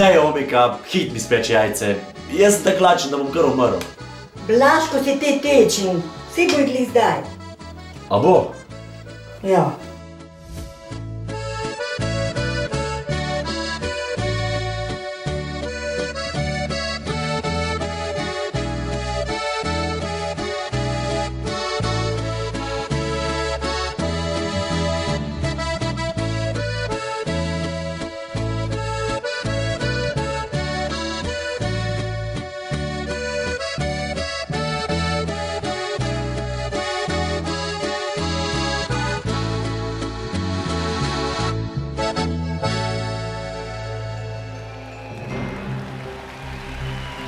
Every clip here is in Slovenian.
Daj, Omika, hit mi speče jajce. Jaz sem tako lačen, da bom kar umrl. Blaško si te tečen, vsi bo igli zdaj. A bo? Ja.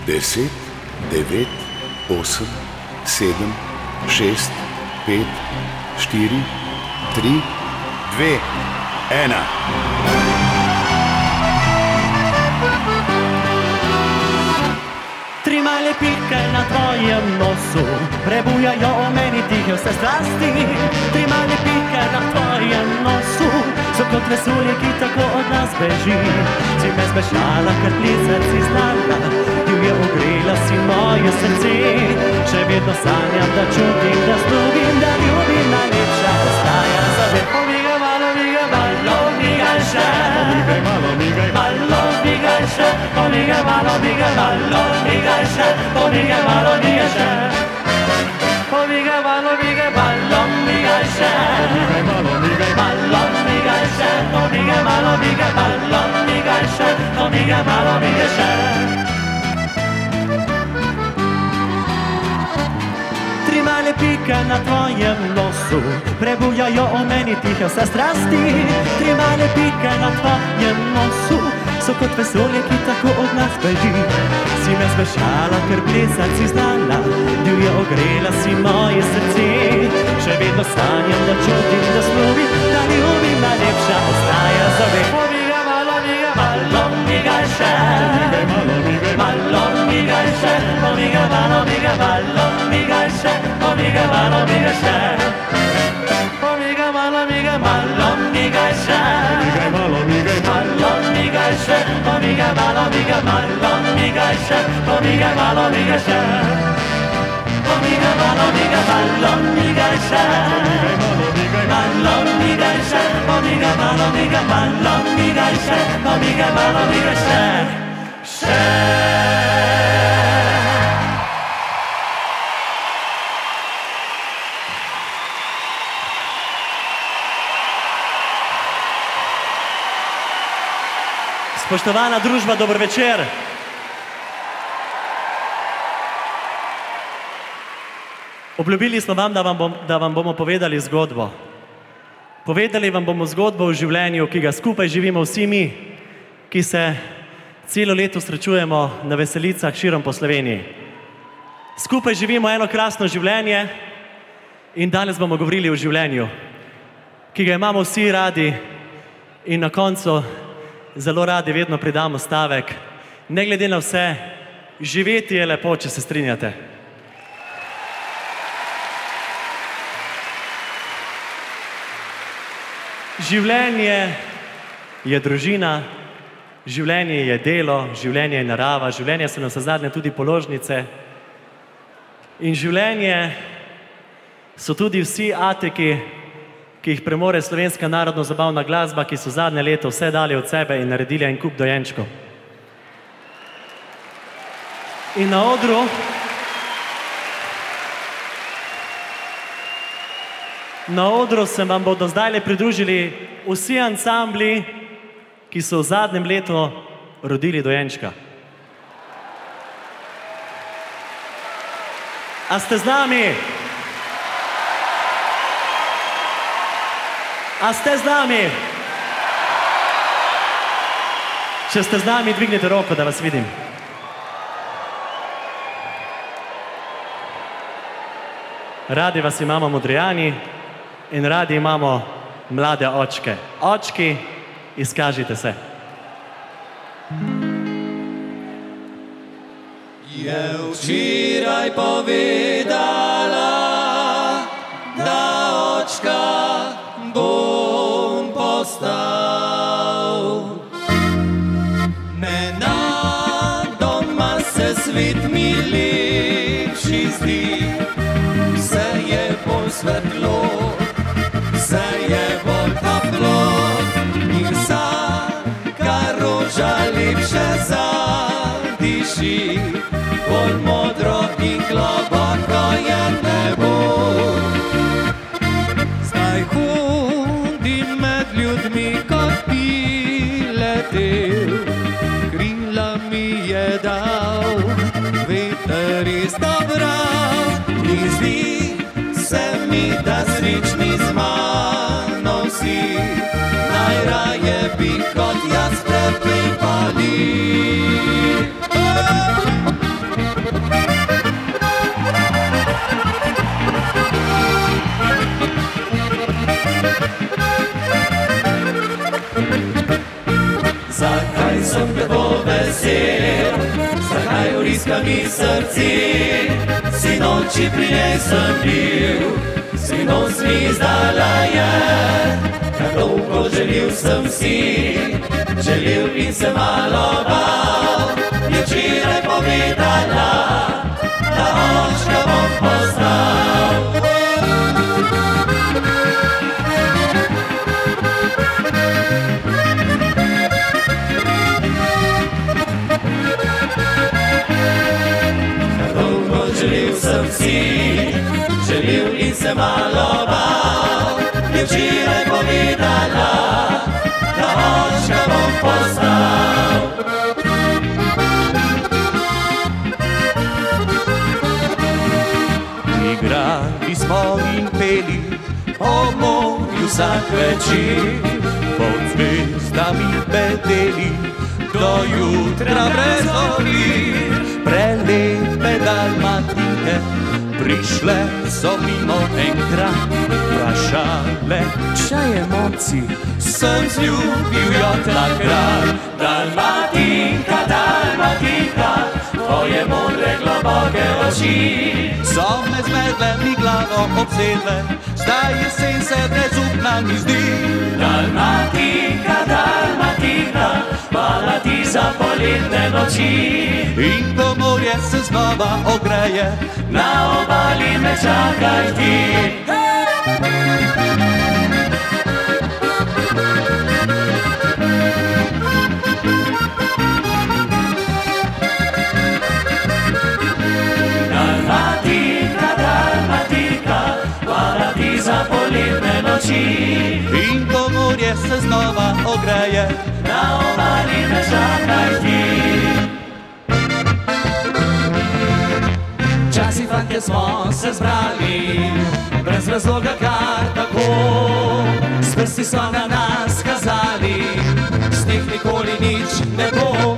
Deset, 9, 8, 7, 6, 5, 4, 3, 2, 1. Tri male pike na tvojem nosu prebujajo v meni tihe vse strasti. Tri male pike na tvojem nosu so kot vesolje, ki tako od nas beži. Si me zmešala, ker plice si znala, divje ogrela si moje srce. Še vedno sanjam, da čutim, da slubim, da ljubim, najlepša ostaja za vedno. Pomigaj malo, migaj še. Pomigaj malo, migaj še. Pomigaj malo, migaj še. Pomigaj malo, migaj še. Pomigaj malo, migaj še. Pomigaj malo, migaj še. Pomigaj malo, migaj še. Pomigaj malo, migaj še. Tri male pike na tvojem nosu prebujajo v meni tihe vse strasti. Tri male pike na tvojem nosu so kot vesolje, ki tako od nas beži. Si me zmešala, ker plesat si znala, divje ogrela si moje srce. Še vedno sanjam, da čutim, da slubim, da ljubim, najlepša ostaja za vedno. Pomigaj malo, migaj še. Pomigaj malo, migaj še. Pomigaj malo, migaj še. Pomigaj malo, migaj še. Pomigaj malo, migaj še. Pomigaj malo, migaj še. Pomigaj malo, migaj še. Pomigaj malo, migaj še. Pomigaj malo, migaj še. Malo, migaj še. Pomigaj malo, migaj še. Pomigaj malo, migaj še. Spoštovana družba, dober večer. Obljubili smo vam, da vam bomo povedali zgodbo. Povedali vam bomo zgodbo o življenju, ki ga skupaj živimo vsi mi, ki se celo leto srečujemo na veselicah širom po Sloveniji. Skupaj živimo eno krasno življenje in danes bomo govorili o življenju, ki ga imamo vsi radi in na koncu zelo radi vedno pridamo stavek, ne glede na vse, živeti je lepo, če se strinjate. Življenje je družina, življenje je delo, življenje je narava, življenje so navsezadnje tudi položnice in življenje so tudi vsi atiki, ki jih premore slovenska narodno-zabavna glasba, ki so zadnje leto vse dali od sebe in naredili en kup dojenčkov. In na odru se vam bodo zdaj pridružili vsi ansambli, ki so v zadnjem letu rodili dojenčka. A ste z nami? A ste z nami? Če ste z nami, dvignite roko, da vas vidim. Radi vas imamo Modrijani in radi imamo mlade očke. Očki, izkažite se. Je včeraj povedala, da očka bom postal. dobral in zdi se mi, da srečni z mano vsi. Najraje bi kot jaz prepevali. Zakaj sem tako vesel, zakaj vriska mi srci, sinoči pri njej sem bil, sinoč mi izdala je. Kar dolgo želil sem si, želil in se malo bal, je včeraj povedala, da očka bom postal. Želil sem si, želil in se malo bal, je včeraj povedala, da očka bom postal. Igrali smo in peli o morju vsak večer, pod zvezdami bedeli do jutra brez ovir. Prelepe Dalmatinke prišle so mimo enkrat, vprašale, če je momci, sem zljubil jo takrat. Dalmatinka, Dalmatinka, tvoje modre globoke oči so me zmedle, mi glavo obsedle, zdaj jesen se brezupna mi zdi. Dalmatinka, Dalmatinka, hvala ti za poletne noči. In ko morje se znova ogreje, na obali me čakaj ti. Dalmatinka, Dalmatinka, hvala ti za poletne noči. In ko morje se znova ogreje, na obali me čakaj ti. Včasih fantje smo se zbrali, brez razloga kar tako, s prsti so na nas kazali, s njih nikoli nič ne bo.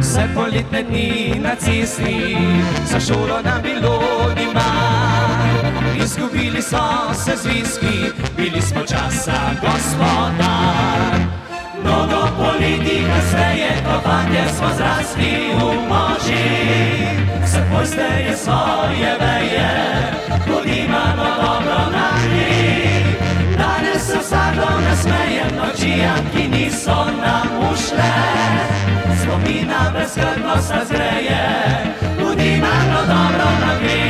Vse poletne dni nacisti, za šolo nam bilo ni mar, izgubili so se zviski, bili smo časa gospodar. Mnogo poleti kasneje, ko fantje smo zrasli v moži, vse posteje svoje veje, tudi imamo dobro našli. Danes se vsakdo nasmeje nočijam, ki niso nam ušle, spomina brezskrbnost nas greje, tudi imamo dobro nagre.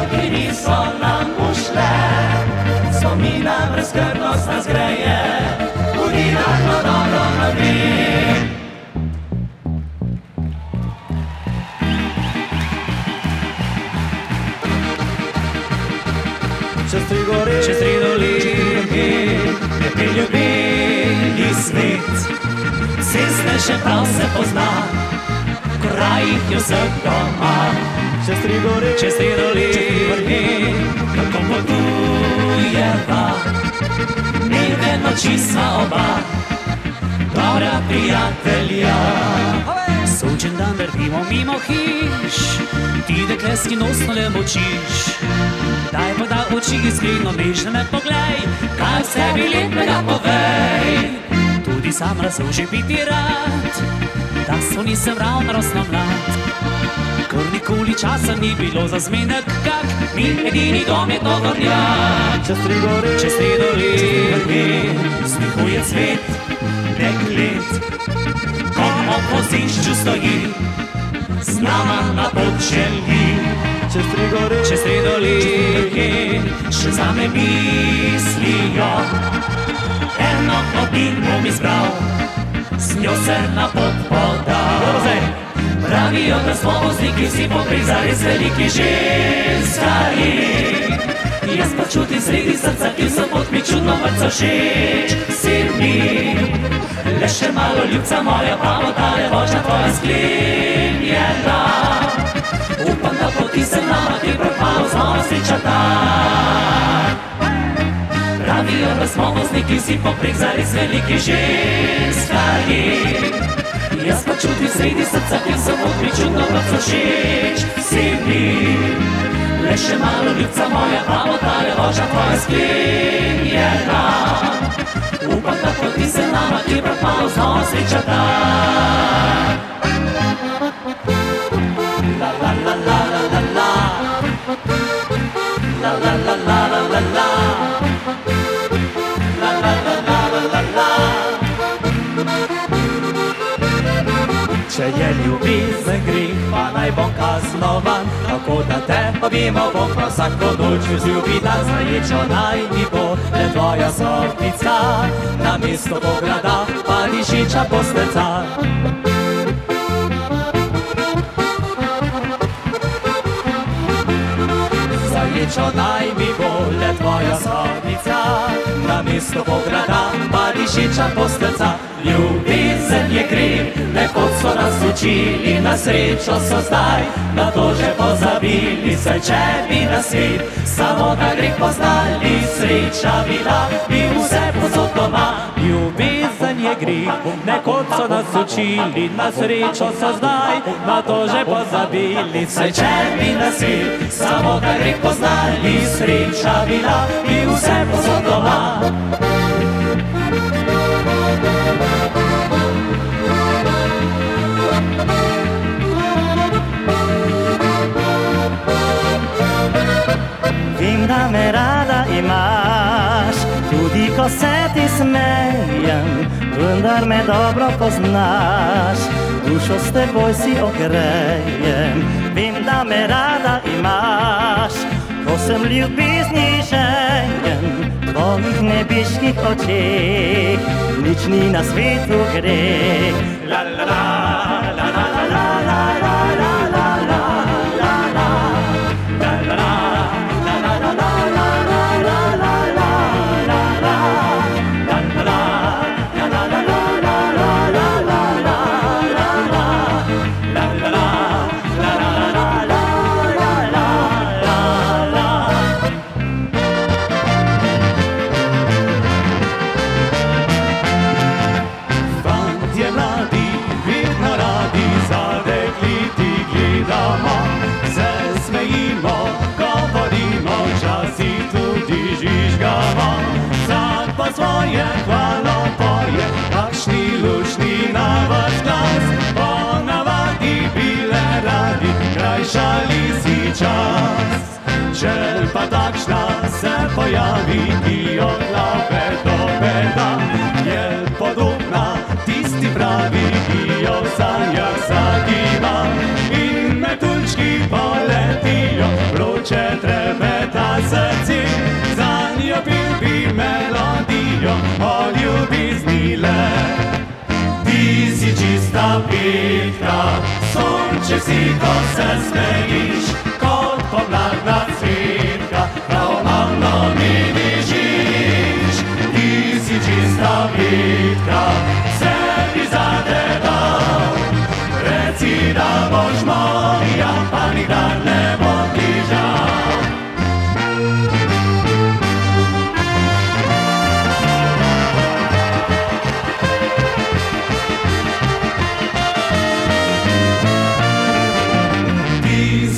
Ki niso nam ušle, spomina brezskrbnost nas greje, tudi lahko dobro nagre. Čez tri gore, čez tri dolini, je priljubili svet, ceste še prav se pozna, krajih je vseh doma. Čez tri gore, čez tri dolini, kako potujeva, mirne noči sva oba, dobra prijatelja. Sončen dan vrtimo mimo hiš, ti dekleski nosno le močiš, daj pa da oči iskreno nežno me poglej, kaj v sebi lepega povej. Tudi sam razloži biti rad, da so nisem ravno rosno mlad, ker nikoli časa ni bilo za zmenek kak, mi edini dom je to vrnjak. Čez tri gore, čez tri dolini, smehuje cvet deklet, ko ob vozišču stoji, z nama na pot želi. Čez tri gore, čez tri dolini, še za me mislijo, eno od njih bom izbral, s njo se na pot podal. Pravijo, da smo vozniki vsi poprej zares veliki ženskari. Jaz pa čutim sredi srca, ki so pot mi čudno vrca všeč si mi. Le še malo ljubca moja, pa bo tale vožnja tvoja sklenjena. Upam, da poti se nama, ki prehvalo znova srečata. Pravijo, da smo vozniki vsi poprek zares veliki ženskari. Jaz pa čutim sredi srca, ki so pot mi čudno vrca všeč si mi. Le še malo ljubca moja, pa bo tale vožnja tvoja sklenjena. Upam, da poti se nama, ki prehvalo znova srečata. La la la la la la la. La la la la la la la. La la la la la la la. Če je ljubezen greh, pa naj bom kaznovan, tako da te obimo bom prav vsako noč vzljubi dan. Zaječo naj mi bo le tvoja stopnica, namesto pograda pa dišeča postelca. Zaječo naj mi bo le tvoja stopnica, namesto pograda pa dišeča postelca. Ljubezen je greh, nekoč so nas učili, na srečo so zdaj na to že pozabili. Saj če bi na svet samo ta greh poznali, sreča bila bi vse povsod doma. Ljubezen je greh, nekoč so nas učili, na srečo so zdaj na to že pozabili. Saj če bi na svet samo ta greh poznali, sreča bila bi vse povsod doma. Vem, da me rada imaš, tudi ko se ti smejem, vendar me dobro poznaš, dušo s teboj si ogrejem. Vem, da me rada imaš, ko sem ljubezni žejen, tvojih nebiških očeh, nič ni na svetu greh. La la la la la la la la la la la la la la. Svoje hvalo poje, kakšni lušni na vaš glas, ponavadi bile radi, krajšali si čas. Če pa takšna se pojavi, ki jo glave do beda, je podobna tisti pravi, ki jo v sanjah zagiba. In metuljčki poletijo, vroče trepeta srci, zanjo bil bi melodijo o ljubezni le. Ti si čista petka, sonče si, ko se smejiš, kot pomladna cvetka, prav malo mi bežiš. Ti si čista petka, vse bi zadebal, reci, da boš moja, pa nikdar ne bo ti žal. Ti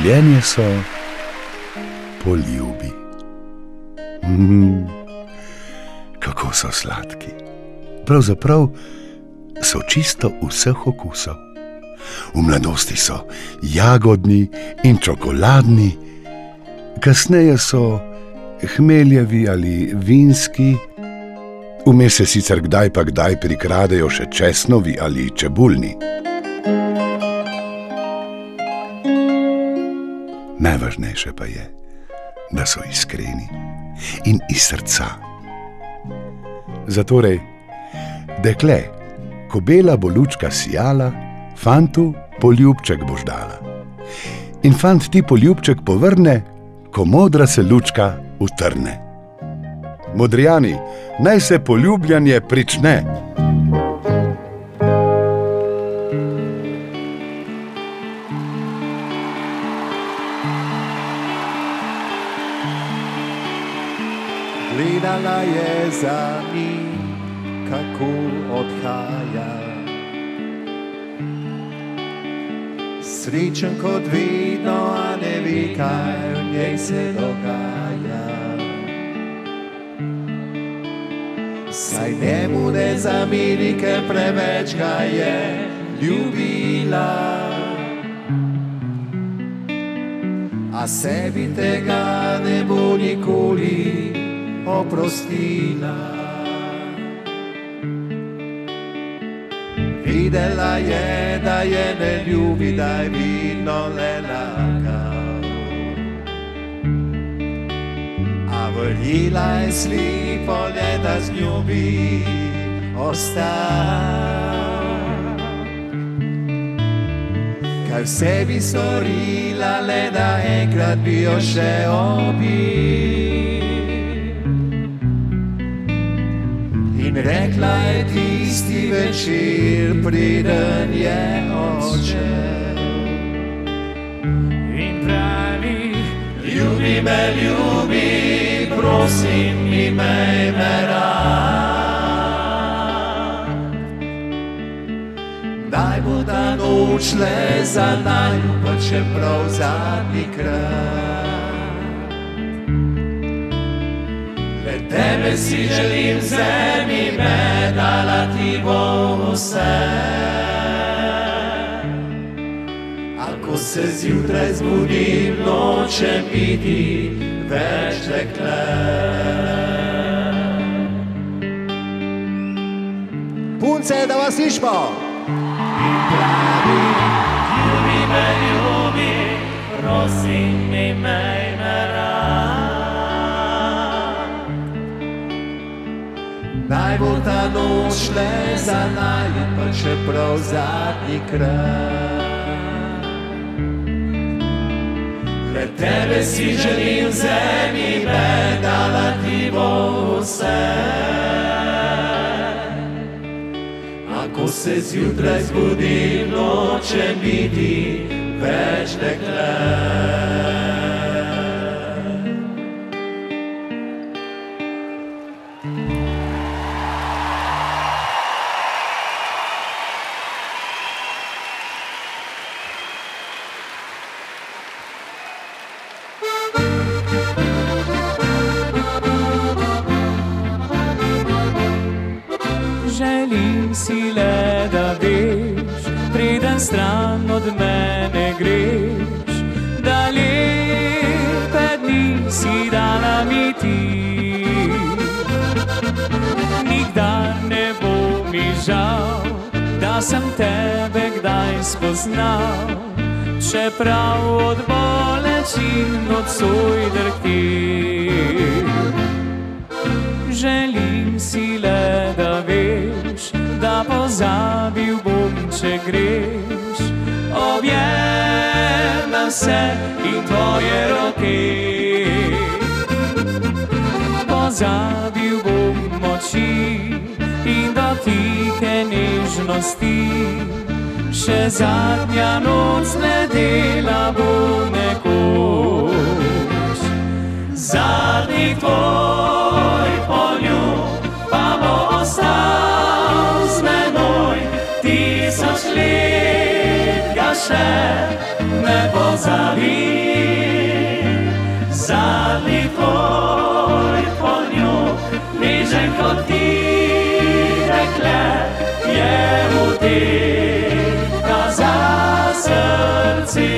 življenje so poljubi. Kako so sladki. Pravzaprav so čisto vseh okusov. V mladosti so jagodni in čokoladni, kasneje so hmeljevi ali vinski, vmes se sicer kdaj pa kdaj prikradejo še česnovi ali čebulni. Najvažnejše pa je, da so iskreni in iz srca. Zatorej, dekle, ko bela bo lučka sijala, fantu poljubček boš dala. In fant ti poljubček povrne, ko modra se lučka utrne. Modrijani, naj se poljubljanje prične. Gledala je za njim, kako odhaja. Srečen kot vedno, a ne ve, kaj v njej se dogaja. Saj njemu ne zameri, ker preveč ga je ljubila. A sebi tega ne bo nikoli oprostila. Videla je, da je ne ljubi, da je vidno le lagal. A verjela je slepo le, da z njo bi ostal. Kaj vse bi storila, le da enkrat bi jo še obil. In rekla je tisti večer, preden je odšel. In pravi, ljubi me, prosim, imej me rad. Daj bo ta noč le za naju, pa čeprav zadnjikrat. Tebe si želim, vzemi me, dala ti bo vse. A ko se zjutraj zbudim, nočem biti več dekle. Punce, da vas slišimo! In pravi, ljubi me, prosim, imej me rad. Naj bo ta noč le za naju, pa čeprav zadnjikrat. Le tebe si želim, vzemi me, dala ti bo vse. A ko se zjutraj zbudim, nočem biti več dekle. Želim si le, da veš, preden stran od mene greš, da lepe dni si dala mi ti. Nikdar ne bo mi žal, da sem tebe kdaj spoznal, čeprav od bolečin nocoj drhtim. Želim si le, da veš, da pozabil bom, če greš. Objemam se in tvoje roke. Pozabil bom moči in dotike nežnosti. Še zadnja noc ledela bo nekoč. Zadnji tvoj poljub pa bo ostal z menoj. 1000 let ga še ne pozabi. tvoj poljub, nižen kot ti, dekle, je utika za srci.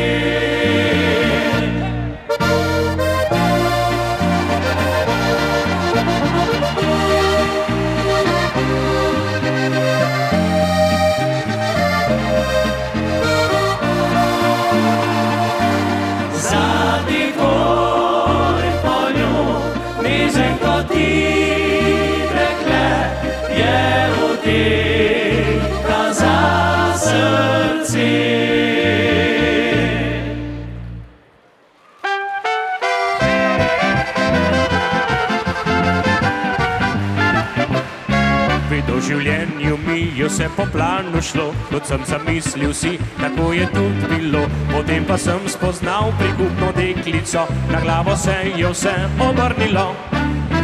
Življenju mi je vse po planu šlo, kot sem zamislil si, tako je tudi bilo. Potem pa sem spoznal prikupno deklico, na glavo se je vse obrnilo.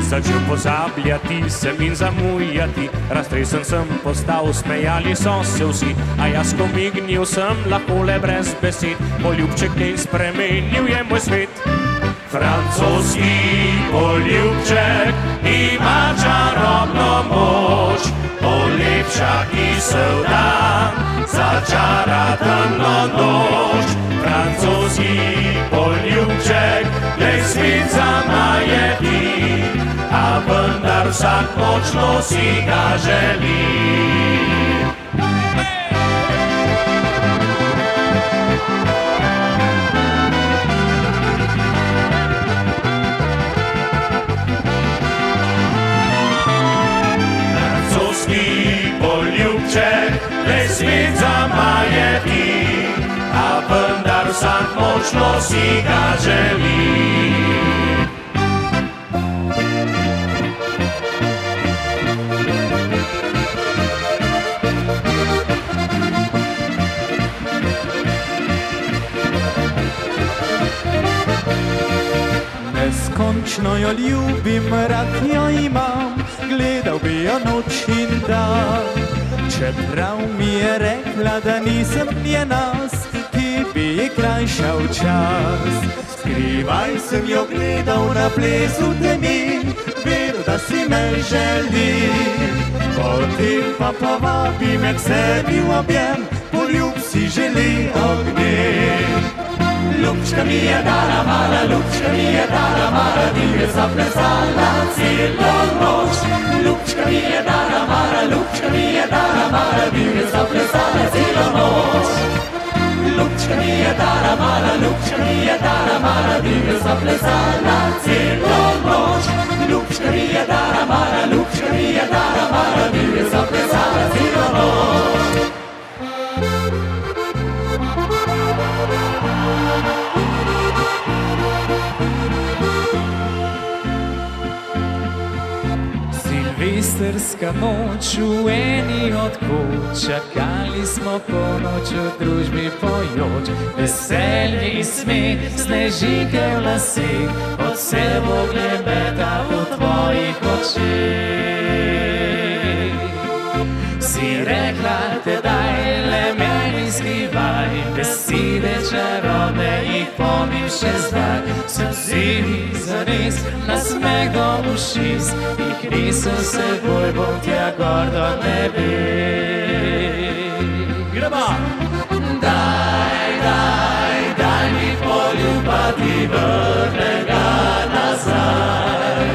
Začel pozabljati sem in zamujati, raztresen sem postal, smejali so se vsi, a jaz komignil sem lahko le brez besed, poljubček tej spremenil je moj svet. Francoski poljubček ima čarobno moč, polepša kisel dan, začara temno noč. Francoski poljubček, glej svet zamaje ti, a vendar vsak močno si ga želi. Glej svet zamaje ti, a vendar vsak močno si ga želi. Neskončno jo ljubim, rad jo imam, gledal bi jo noč in dan. Čeprav mi je rekla, da nisem njena, ki bi ji krajšal čas. Skrivaj sem jo gledal na plesu temi, vedel, da si me želi. Potem pa povabi me k sebi v objem, poljub si želi ognjen. Ljubčka mi je dala mala, ljubčka mi je dala mala, divje zaplesala celo noč. Ljubčka mi je dala mala, ljubčka mi je dala mala, divje zaplesala celo noč. Ljubčka mi je dala mala, ljubčka mi je dala mala, divje zaplesala celo noč. Ljubčka mi je dala mala, ljubčka mi je dala mala, divje zaplesala celo noč. Silvestrska noč v eni od koč, čakali smo ponoč v družbi pojoč. Veselje in smeh, snežinke v laseh, od sebe glebeta v tvojih očeh. Si rekla, tedaj le meni skrivaj, besede čarobne jih pomnim še zdaj. Sem zivi zares, nasmeh do ušes, jih risal seboj, bom tja gor do nebes. Gremo! Daj, daj, daj mi poljuba, ti vrne ga nazaj.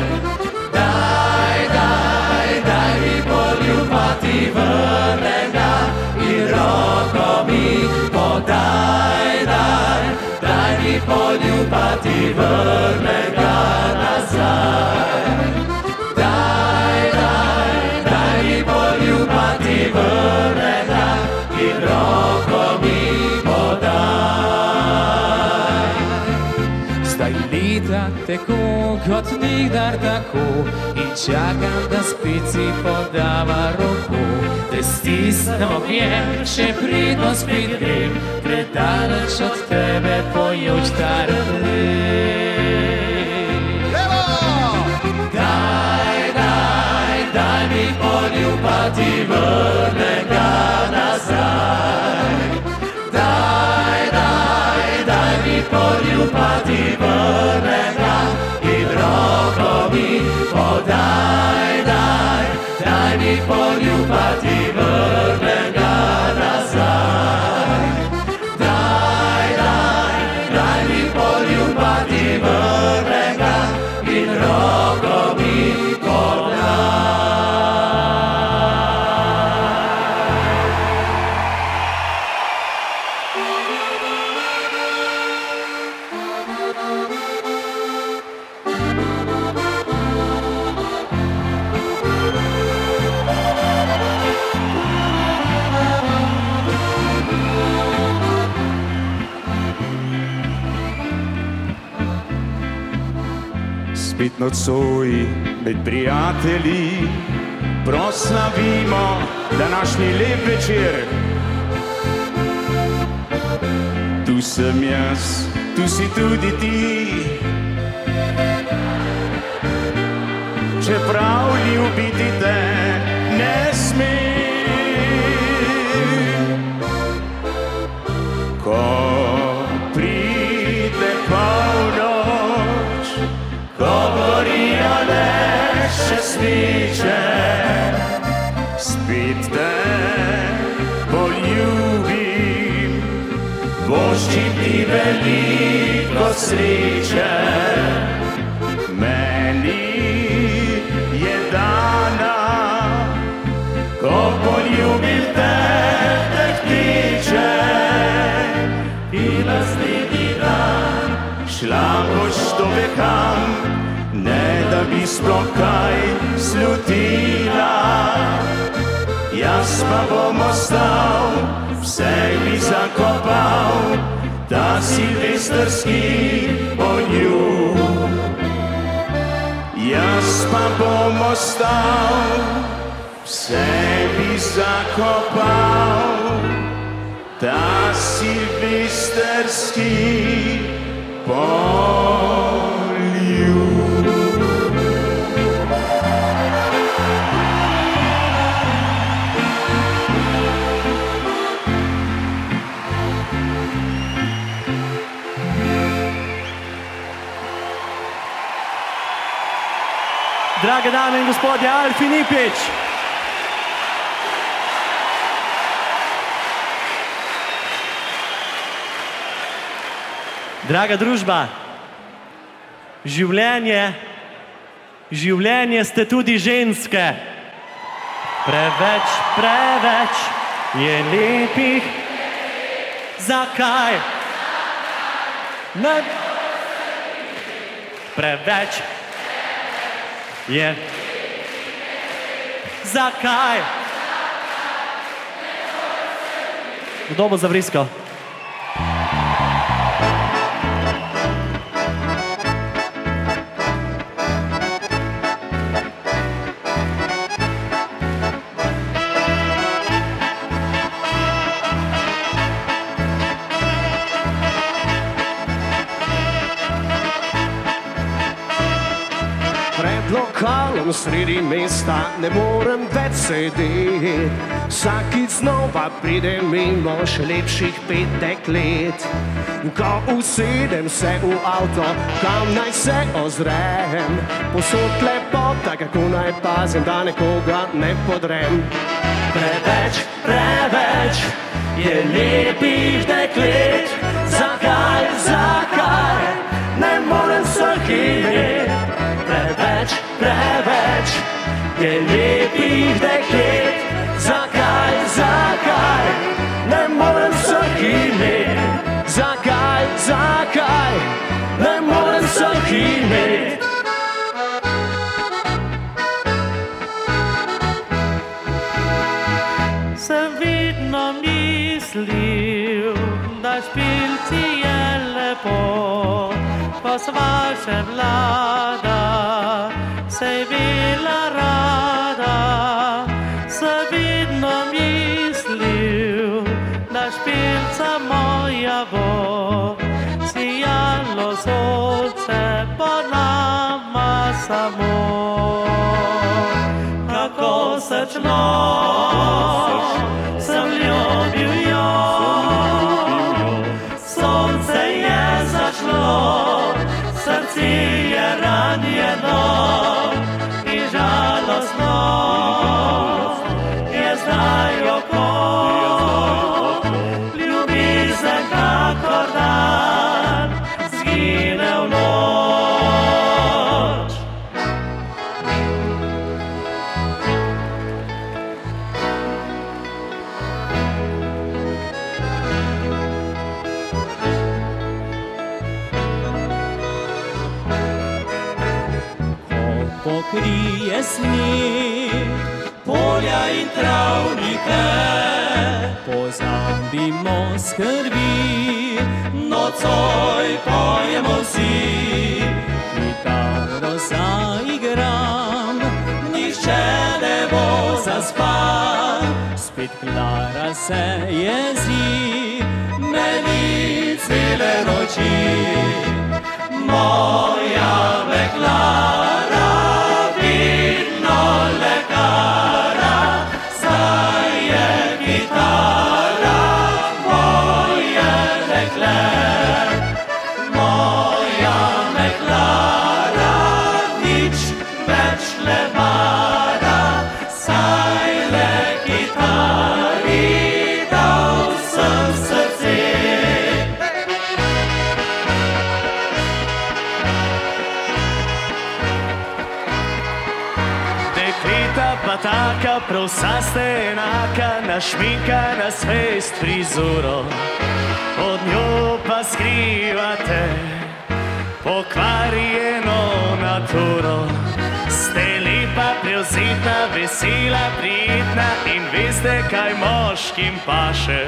Daj, daj, daj mi poljuba, ti vrne ga in roko mi podaj, daj. Daj mi poljuba, ti vrne ga nazaj. Daj, daj, daj mi poljuba, ti vrne ga in roko mi podaj. Zdaj leta teko kot nikdar tako in čakam, da spet si podava roko. Te stisnem objem, še pridno spet grem, predaleč od tebe pojoč tarem. Daj, daj, daj mi poljuba, ti vrne ga nazaj. Daj, daj, daj mi poljuba, ti vrne ga in Spet nocoj med prijatelji proslavimo današnji lep večer. Tu sem jaz, tu si tudi ti, čeprav ljubiti te ne smem. Ko pride polnoč, ko gorijo le še sviče, spet te poljubim, voščim ti veliko sreče. Meni je dana, ko poljubim te ptiče. Bila sledi dan, šla boš to bekam, ne da bi sploh kaj slutila. Jaz pa bom ostal, vse bi zakopal, ta silvestrski poljub. Jaz pa bom ostal, vse bi zakopal, ta silvestrski poljub. Drage dame in gospodje, Alfi Nipič. Draga družba, življenje ste tudi ženske. Preveč, preveč je lepih. Zakaj? Preveč je. Zakaj? Kdo bo zavriskal? Lokalom sredi mesta ne morem več sedeti. Vsakič znova pride mimo še lepših 5 deklet. Ko usedem se v avto, kam naj se ozrem, posod lepota, kako naj pazim, da nekoga ne podrem. Preveč, preveč je lepih deklet. Zakaj, zakaj ne morem vseh imeti? Preveč, preveč je lepih deklet. Zakaj, zakaj ne morem vseh imeti? Zakaj, zakaj ne morem vseh imeti? Sem vedno mislil, da špilci je lepo, ko sva še mlada, sej bila rada. Sem vedno mislil, da špilca moja bo, sijalo sonce po nama samo. Kako srčno sem ljubil jo, sonce je zašlo, srce je ranjeno in žalostno je zdaj oko. Ljubezen kakor dan zgine v noč. Pokrije sneg polja in travnike, pozabimo skrbi, nocoj pojemo vsi, kitaro spal. Spet Klara se jezi, meni cele noči. Moja me Klara, vidno lekara, zdaj je kitara, moje lekle. Moja me Klara, nič več ne mara, saj le kitari dal sem srce. Dekleta pa taka, prav vsa ste enaka, našminkana s fejst frizuro, pod njo pa skrivate pokvarjeno naturo. Ste lepa, prevzetna, vesela, prijetna in veste, kaj moškim paše,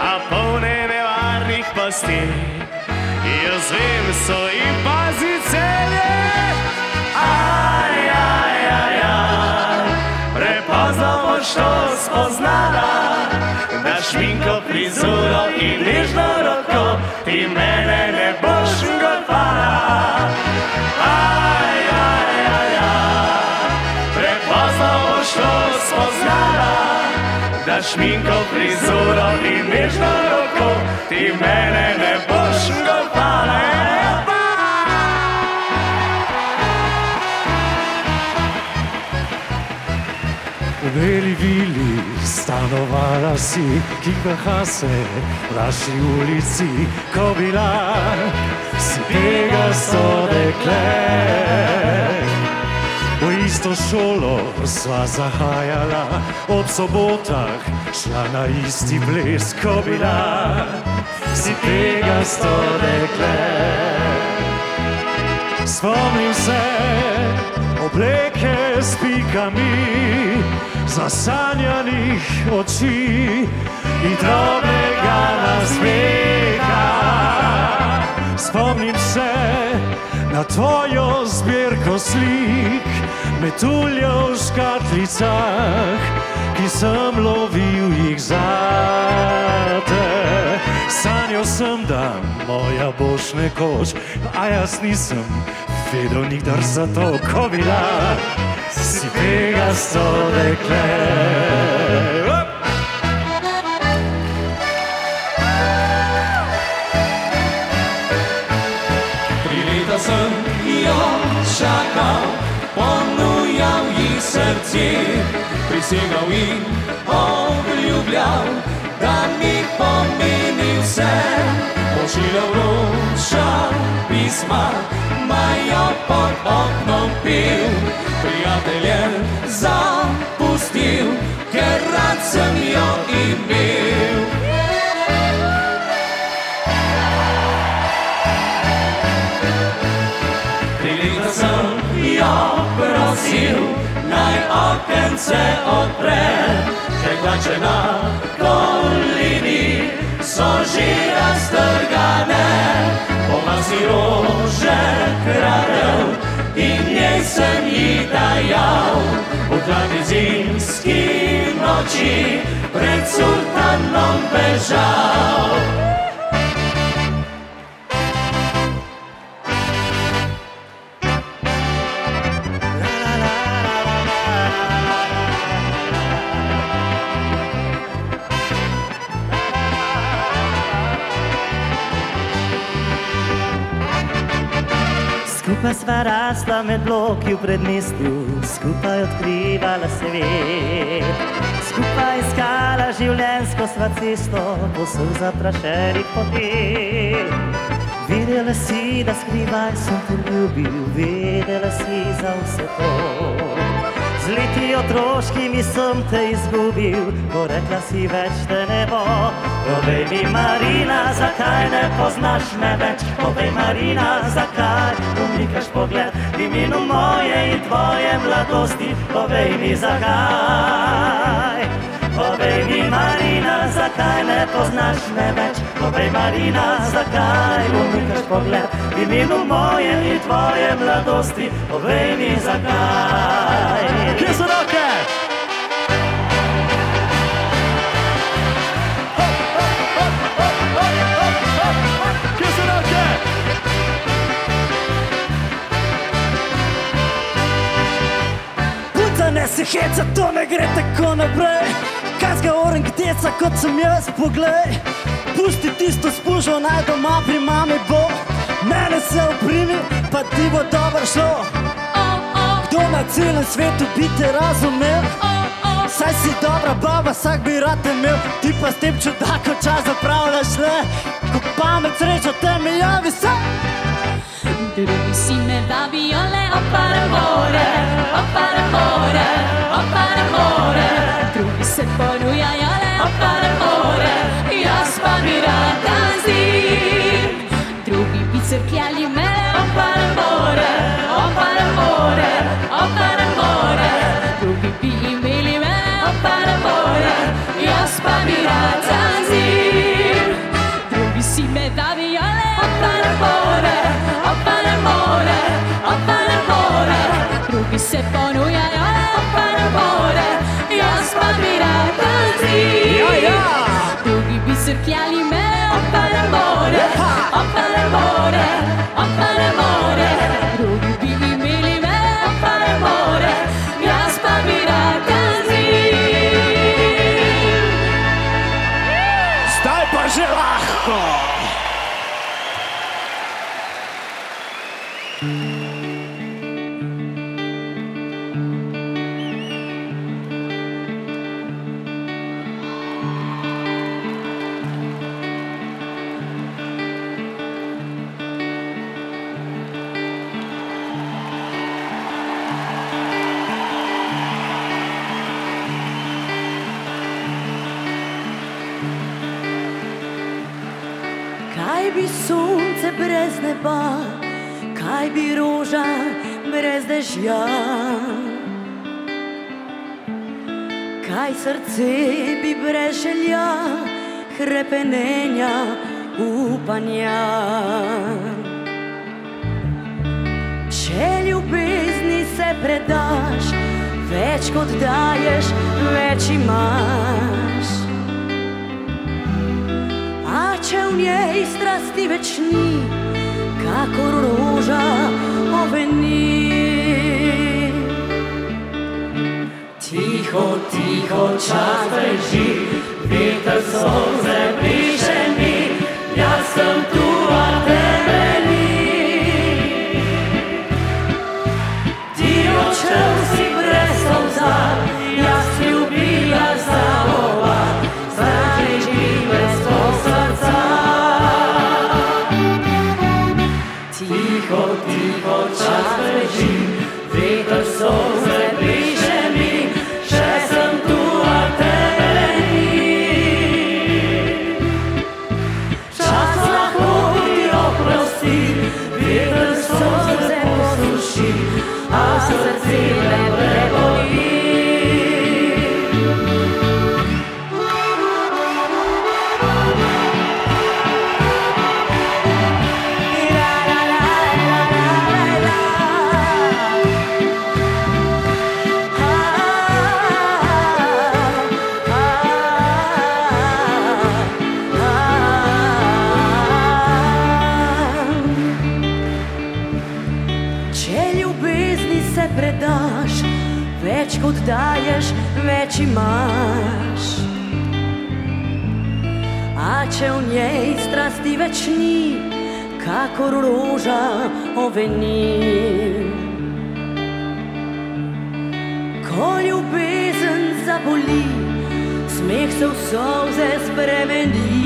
a polne nevarnih pasti. Jaz vem, so jim pazi celje. Aj, aj, aj, aj, prepozno boš to spoznala, da šminko, frizuro in nežno roko ti mene ne boš golfala. Aj, aj, aj, aj, prepozno boš to spoznala, da šminko, frizuro in nežno roko ti mene ne boš golfala. V beli vili stanovala si, kipaha se v naši ulici, ko bila si pegasto dekle. V isto šolo sva zahajala, ob sobotah šla na isti ples, ko bila si pegasto dekle. Spomnim se obleke s pikami, zasanjanih oči in drobnega nasmeha. Spomnim se na tvojo zbirko slik, metuljev v škatlicah, ki sem lovil jih zate. Sanjal sem, da moja boš nekoč, a jaz nisem vedel nikdar za to, ko bila si pegasto dekle. Tri leta sem jo čakal, ponujal jih srce, prisegal in obljubljal, da mi pomeni vse. Pošiljal vroča pisma, majo pod oknom pil, prijatelje zapustil, ker rad sem jo imel. Tri leta sem jo prosil, naj okence odpre, ker hlače na kolini so že raztrgane. Pomal si rože kradel in njej sem jih dajal, v hladni zimski noči pred sultanom bežal. Skupaj sva rasla med bloki v predmestju, skupaj odkrivala svet. Skupaj iskala življenjsko sva cesto, povsod zaprašenih poti. Vedela si, da skrivaj sem te ljubil, vedela si za vse to. Z leti otroškimi sem te izgubil, ko rekla si več te ne bo. Povej mi, Marina, zakaj ne poznaš me več? Povej, Marina, zakaj umikaš pogled v imenu moje in tvoje mladosti? Povej mi, zakaj? Povej mi, Marina, zakaj ne poznaš me več? Povej, Marina, zakaj umikaš pogled v imenu moje in tvoje mladosti? Povej mi, zakaj? Kje so roke? heca, to ne gre tako naprej. Kazga orangeteca, kot sem jaz, poglej. Pusti tisto spužo, naj doma pri mami bo. Mene se oprimi, pa ti bo dobro šlo. Kdo na celem svetu bi te razumel? Saj si dobra baba, vsak bi rad imel. Ti pa s tem čudako čas zapravljaš, ne? Ko pamet srečo te mi javi se. Drugi si me vabijo le opa l'amore, opa l'amore, opa l'amore. Drugi se ponujajo le opa l'amore, jaz pa bi rada zim. Drugi bi crkljali me le opa l'amore, opa l'amore, opa l'amore. Drugi bi imeli me opa l'amore, jaz pa bi rada zim. Drugi si me vabijo le opa l'amore, opa l'amore, opa l'amore. Drugi se ponujajo le opa l'amore, jaz pa bi rada zim. Drugi bi crkljali me opa l'amore, opa l'amore, opa l'amore. Drugi bi imeli me opa l'amore, jaz pa bi rada zim. Zdaj pa že lahko. Kaj bi sonce brez neba, kaj bi roža brez dežja, kaj srce bi brez želja, hrepenenja, upanja. Če ljubezni se predaš, več kot daješ, več imaš. A če v njej strasti več ni, kakor roža oveni. Tiho, tiho čas beži, veter solze briše mi, jaz sem tu, a tebe ni. Ti odšel si brez solza, jaz ljubila za oba, zdaj živim brez tvojega srca. Tiho, tiho čas beži, veter solze briše mi, še sem tu, a tebe ni. Čas lahko ti oprosti, veter solze posuši, a srce ne preboli. Predaš, več kot daješ, več imaš. A če v njej strasti več ni, kakor roža oveni. Ko ljubezen zaboli, smeh se v solze spremeni.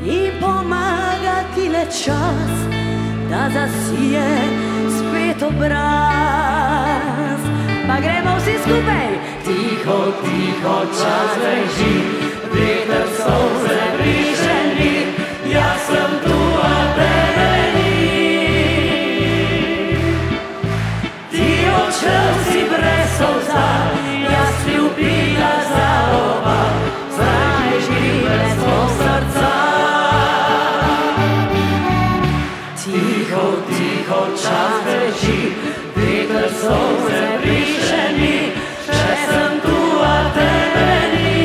In pomaga ti le čas, da zasije spet obraz. Pa gremo vsi skupaj. Tiho, tiho čas beži, veter solze briše mi, jaz sem tu, a tebe ni. Ti odšel si brez solza, jaz ljubila za oba, zdaj živim brez tvojega srca. Tiho, tiho čas beži, veter solze briše mi, še sem tu, a tebe ni.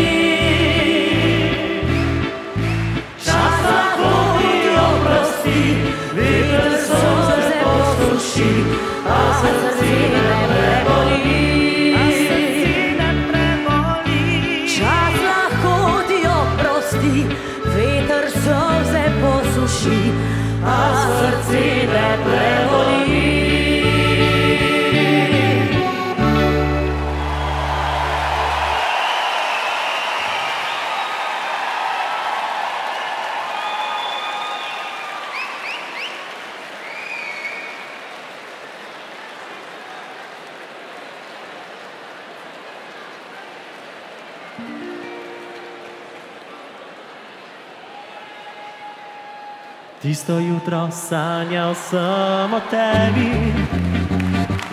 Tisto jutro sanjal sem o tebi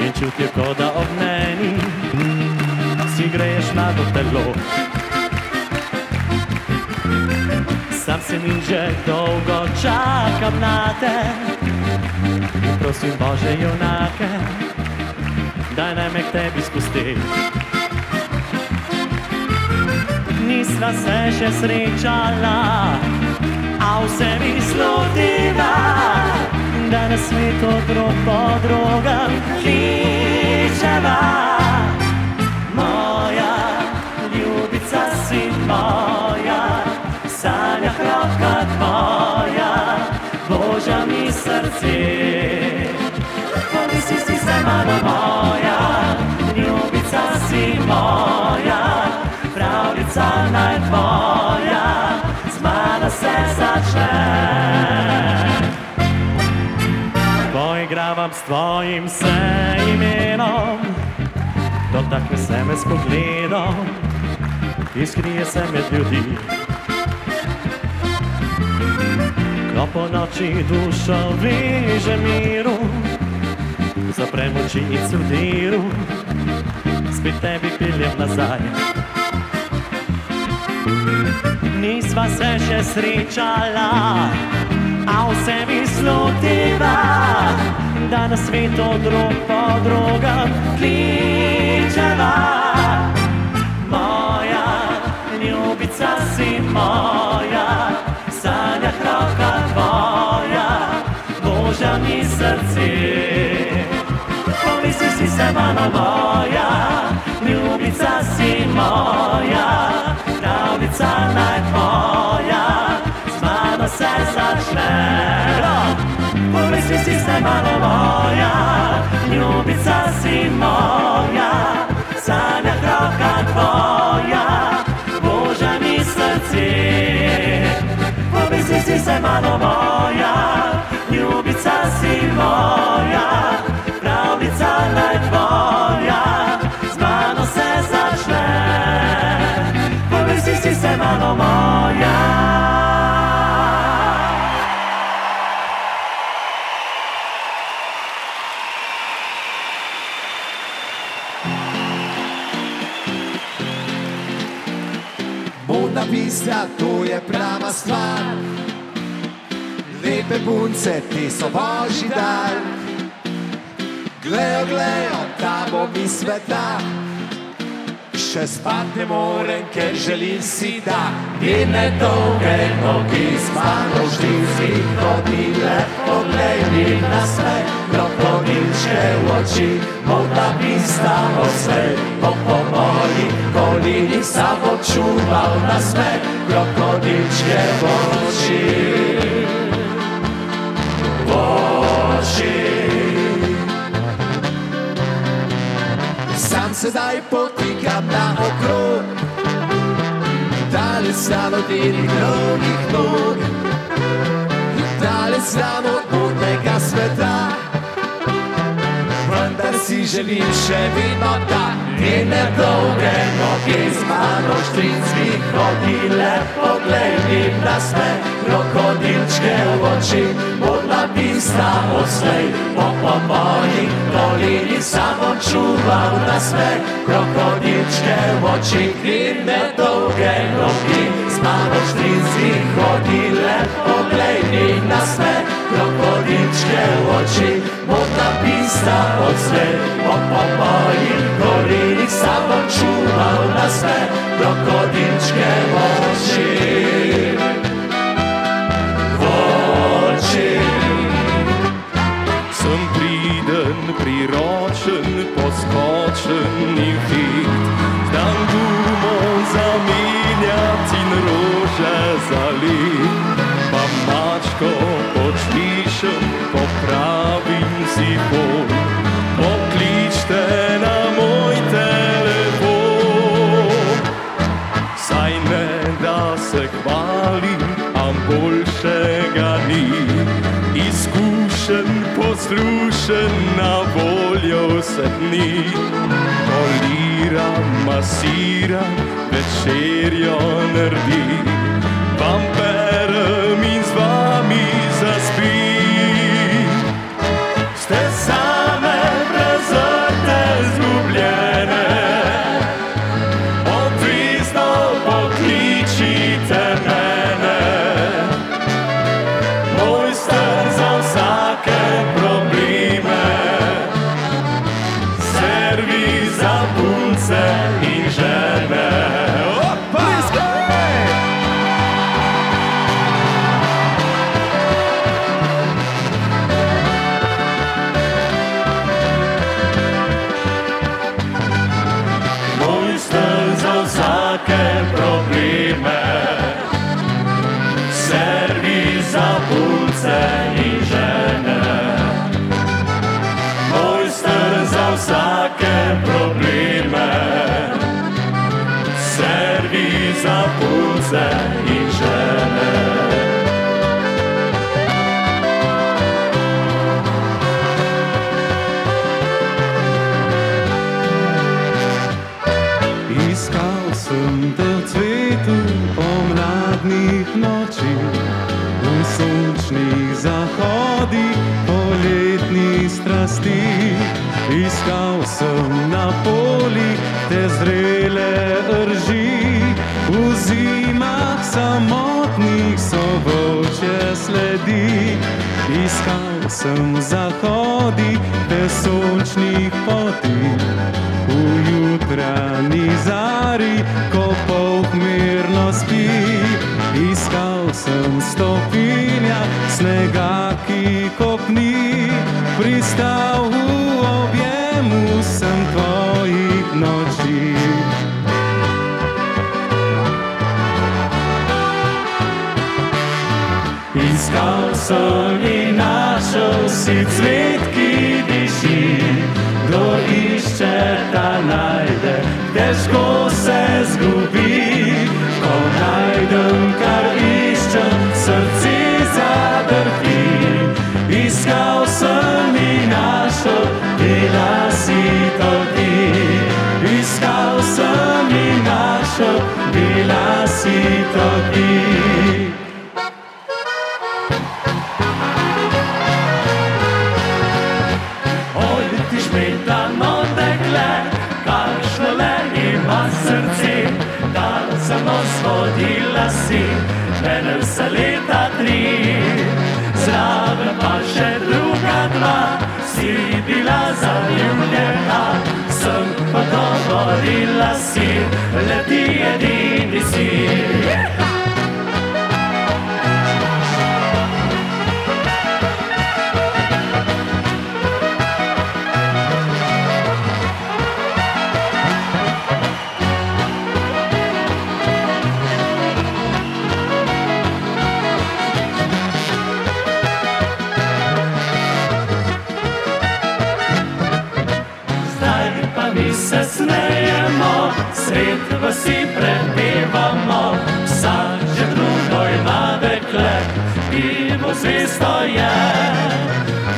in čutil, kot da ob meni si greješ mlado telo. Sam se mi že dolgo čakam na te in prosim Bože junake, daj naj me k tebi spusti. Nisva se še srečala, a vse mi slutiva, da na svetu drug po drugem kličeva. Moja ljubica si moja, sanja krotka tvoja, Božja mi srce. Pomisli si se malo moja, ljubica si moja, pravljica naj tvoja, z mano se začne. Poigravam s tvojim se imenom, dotakne se me s pogledom, iskrije se med ljudi. Ko po noči dušo veže miru, zaprem oči in se vdiru, spet tebi piljem nazaj. Nisva se še srečala, a vse mi slutiva, da na svetu drug po drugem kličeva. Moja ljubica si moja, sanja kroka tvoja, Božja mi srce. Pomisli si se malo moja, ljubica si moja, pravljica naj tvoja, z mano se začne. Pomisli si se malo moja, ljubica si moja, sanja kroka tvoja, Božja mi srce. Pomisli si se malo moja, ljubica si moja, pravljica naj tvoja, z mano se začne. Pomisli si se malo moja. Modna pista, to je prava stvar, lepe punce, te so Božji dar. Glejo, glejo, da bo mi sveta, še spat ne morem, ker želim si, da njene dolge nogi z mano štiri hodile. Poglej mi na smeh, krokodilčke v oči, modna pista oslej. Po mojih kolinih sam počuval na smeh, krokodilčke v oči. V oči. Sam sedaj potikam na okrog, daleč stran od njenih dolgih nog, daleč stran od modnega sveta. Vendar si želim še vedno, da njene dolge noge z mano štricki hodile. Poglej mi na smeh, krokodilčke v oči, modna pista oslej. Po mojih kolinih samo čuval na smeh, krokodilčke v oči, njene dolge noge z mano štricki hodile. Poglej mi na smeh, krokodilčke v oči, modna pista oslej. Po mojih kolinih samo čuval na smeh, krokodilčke v oči. V oči. Sem priden, priročen, poskočen in hit, znam gumo zamenjati in rože zalit. Pa mačko počpišem, popravim si pol, pokličte na moj telefon. Saj ne da se hvalim, a boljšega ni, izkušen, poslušen, na voljo vse dni. Poliram, masiram, večerjo naredi, vam berem in z vami zaspim. Ste same, prezrte, zgubljene, obvezno pokličite mene. Mojster za vsake probleme, servis za punce in žene. Probleme, servis za punce in žene. Mojster za vsake probleme, servis za punce in žene. Iskal sem te v cvetu pomladnih noči, v sončnih zahodih poletnih strasti. Iskal sem na polih te zrele rži, v zimah samotnih so volčje sledi. Iskal sem v zahodih te sončnih poti, v jutranji zari, ko polk mirno spi. Iskal sem stopinja snega, ki kopni, pristal v objemu sem tvojih noči. Iskal sem in našel si cvet, ki diši. Kdo išče, ta najde, težko se zgubi. Ko najdem, kar iščem, srce zadrhti. Iskal sem in našel, bila si to ti. Iskal sem in našel, bila si to ti. Srce, da samo shodila si, mene vse leta 3. Zraven pa še druga 2, si bila zaljubljena, sem pa govorila si, le ti edini si. Se smejemo, sred vasi prepevamo, vsak že drugo ima dekle, ki mu zvesto je.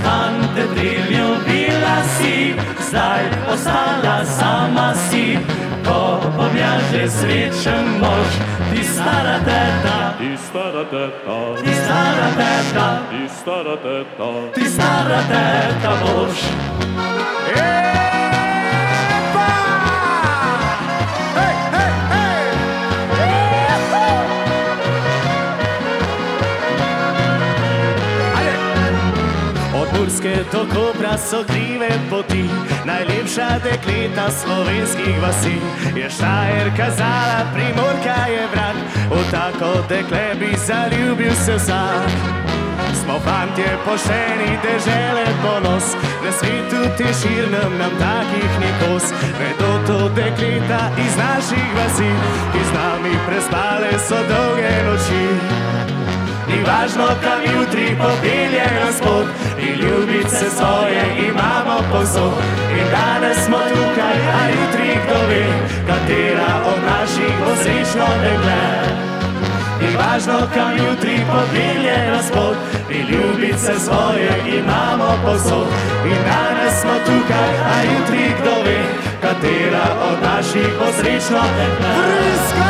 Fante 3 ljubila si, zdaj ostala sama si, ko objaže srečen mož. Ti stara teta, ti stara teta, ti stara teta, ti stara teta, ti stara teta boš. Murske do Kopra so krive poti, najlepša dekleta slovenskih vasi. Je Štajer kazala, Primorka je vrag, v tako dekle bi zaljubil se vsak. Smo fantje pošteni, dežele ponos, na svetu te širnem nam takih ni kos. Vedo to dekleta iz naših vasi, ki z nami prespale so dolge noči. Ni važno, kam jutri popelje nas pot, in ljubice svoje imamo povsod. In danes smo tukaj, a jutri kdo ve, katera od naših bo srečno dekle. Ni važno, kam jutri popelje nas pot, in ljubice svoje imamo povsod. In danes smo tukaj, a jutri kdo ve, katera od naših oči bo srečno dekle. Vriska!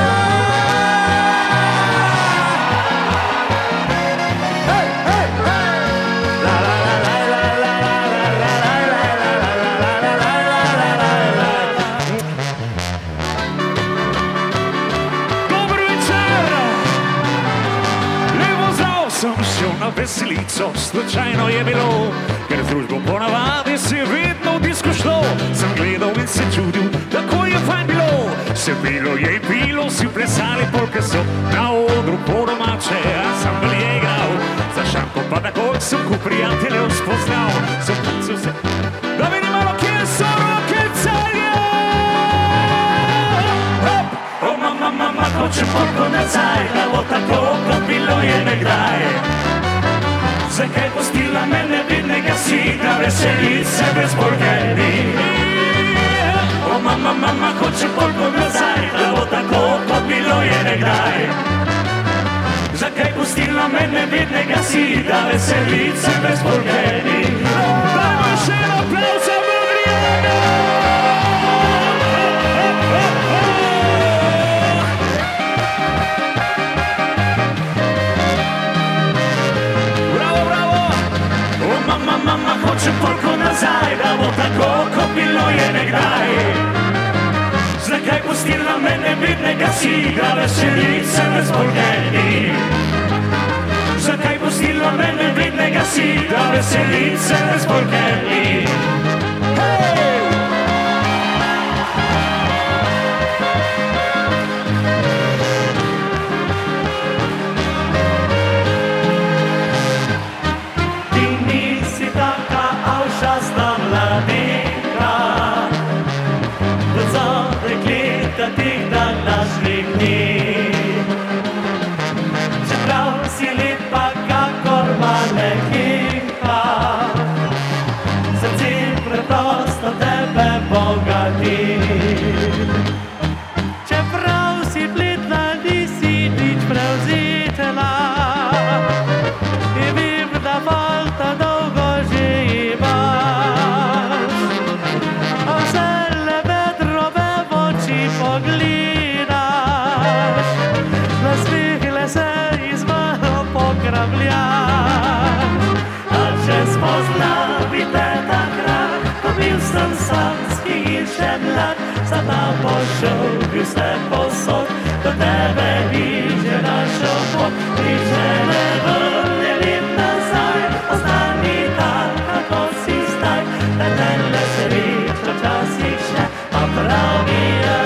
Na veselico slučajno je bilo, ker z družbo ponavadi se je vedno v disko šlo. Sem gledal in se čudil, tako je fajn bilo. Se bilo je pilo, si plesali polke so na odru po domače, a sam bil je igral. Za šanko pa takoj sem ko prijateljev spoznal. Sem pucil se, da vidim malo, kje so roke celje. Hop! O mama, mama, hočem polko nazaj, da bo tako, kot bilo je nekdaj. Zakaj pustila mene vidnega si, da veseli se brez bolgeni? O mama, mama, hoče polko nazaj, da bo tako, kot bilo je nekdaj. Zakaj pustila mene vidnega si, da veseli se brez bolgeni? Dajmo še en aplauz za Modrijana! Mama, hočem polko nazaj, da bo tako, kot bilo je nekdaj. Zakaj pustila mene vidnega si, da veseli se brez bolgeni? Zakaj pustila mene vidnega si, da veseli se brez bolgeni? Čeprav si lepa kakor manekenka, srce preprosto tebe bogati. Čeprav si pletna, nisi nič prevzetela, in vem, da volta dolgo že imaš, a vsele vedrove v oči pogledaš, nasmehle se iz mano pogramljaš. A če spoznal bi te takrat, ko bil sem samski in še mlad, za tabo šel bil vse posod, do tebe ni že našel pot, ni že ne vrne let nazaj, ostani tak, kako si zdaj, da tele sreča včasih še, a prav mi je.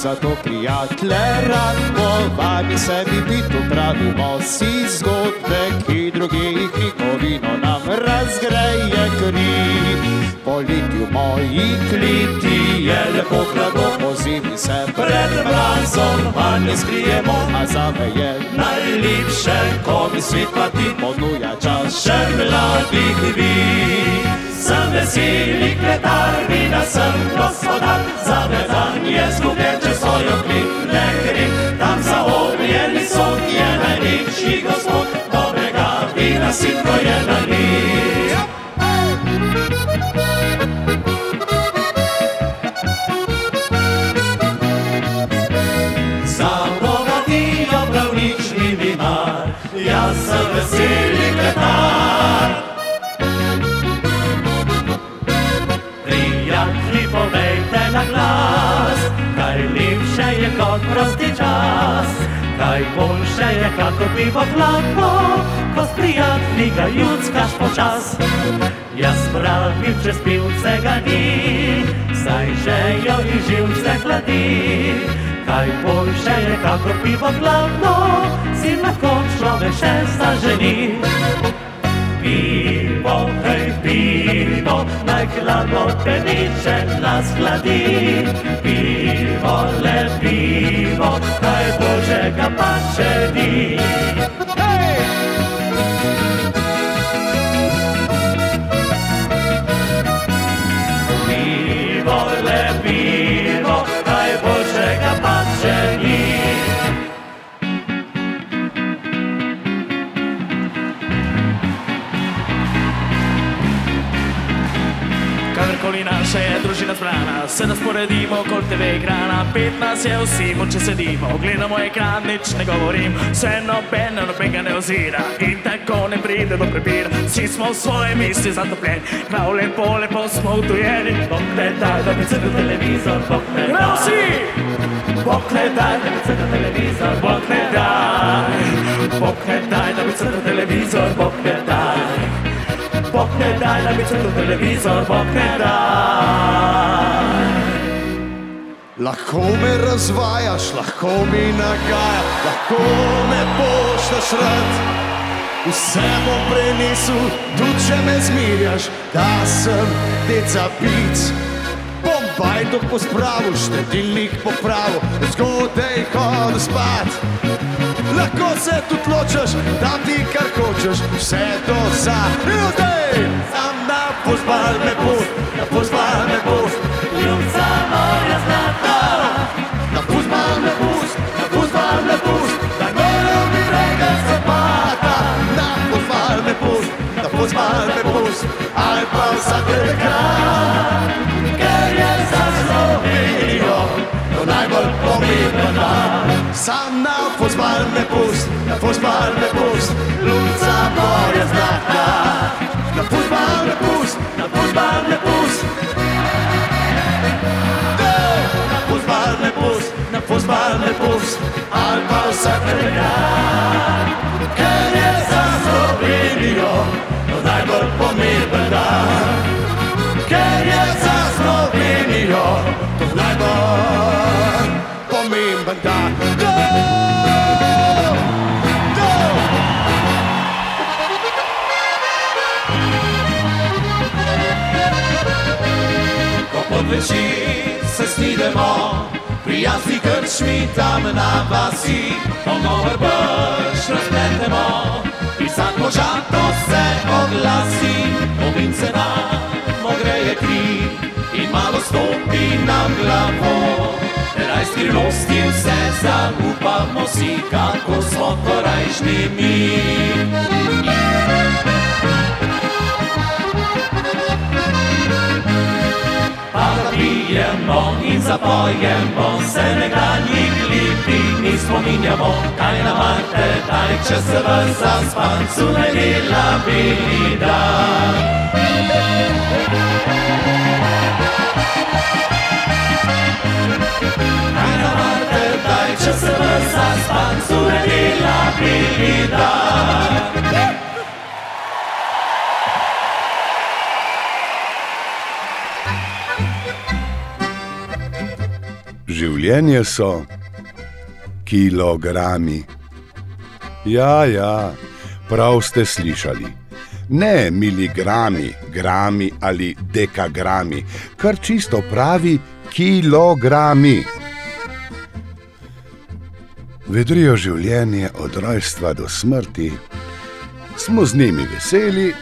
Zato prijatelje rad povabi sebi pit, upravimo si zgodbe, ki drugi jih nikovino nam rad. poleti v moji kleti je lepo hladno, po zimi se pred mrazom vanje skrijemo, a zame je najlepše, ko mi svet pa ti ponuja čas še mladih dvi. Sem veseli kletar, vina sem gospodar, zame dan je zgubljen, če svojo klet ne gre. Tam za objeli son je najlepši gospod, dobrega vina sitko je nalit. Za bogatijo prav nič ni mi mar, jaz sem veseli kletar. Prijatelji, povejte na glas, kaj lepše je kot prosti čas, kaj boljše je kakor pivo hladno, ko s prijatelji ga juckaš počas. Jaz pravim, čez pivce ga ni, saj žejo in živce hladi. Kaj boljše je kakor pivo hladno, si lahko človek še zaželi. Pivo, hej pivo, naj hladno peniče nas hladi. Pivo, le pivo, kaj boljšega pa še ni. Pivo, le pivo, kaj boljšega pa še ni. Kadarkoli naša je družina zbrana, se razporedimo okoli TV ekrana. 15 je vsi, moče sedimo, gledamo ekran, nič ne govorim, vse nobenega ne ozira in tako ne pride do prepira. Vsi smo v svoje misli zatopljeni, prav lepo smo utujeni. Bog ne daj, da bi cedil televizor, Bog ne daj. Prav vsi! Bog ne daj, da bi cedil televizor, Bog ne daj. Bog ne daj, da bi cedil televizor, Bog ne daj. Bog ne daj, da bi cedil televizor, Bog ne daj. Lahko me razvajaš, lahko mi nagaja, lahko me poštaš rad. Vse bom prenesel, tudi če me zmirjaš, da sem deca pic. Bom bajdok pospravil, štedilnik popravil, zgodaj hodil spat. Lahko se tudi ločaš, da ti kar hočeš, vse to za ljudi. Sam na pozbal me pust, na pozbal me pust, ljubca moja zlata. Na pozbal me pust, na pozbal me pust, da ne mi vrega zapata. Na pozbal me pust, na pozbal me pust, ali pa vsakega kraj, ker je za Slovenijo to najbolj pomemben dan. Sam na pozbal me pust, na pozbal me pust, ljubca moja zlata. Na pozbal me pust, na pozbal me pust, na pozbal me pust, na pozbal me pust, ali pa vsakega, ker je za Slovenijo to najbolj pomemben dan. Ker je za Slovenijo to najbolj pomemben dan. Večer se snidemo, prijazni krčmi tam na vasi, pogovor brž razpletemo, in vsak možato se oglasi. Ovince nam ogreje kri in malo stopi nam glavo. Raj skrivnosti vse zaupamo si, kako smo korajšnji mi. Pijemo in zapojemo se nekdanjih lipi, mi spominjamo, kaj nam mate daj, če se v zaspancu ne dela beli dan. Kaj nam mate daj, če se v zaspancu ne dela beli dan. Življenje so kilogrami. Ja, prav ste slišali. Ne miligrami, grami ali dekagrami, kar čisto pravi kilogrami. Vedrijo življenje od rojstva do smrti, smo z njimi veseli,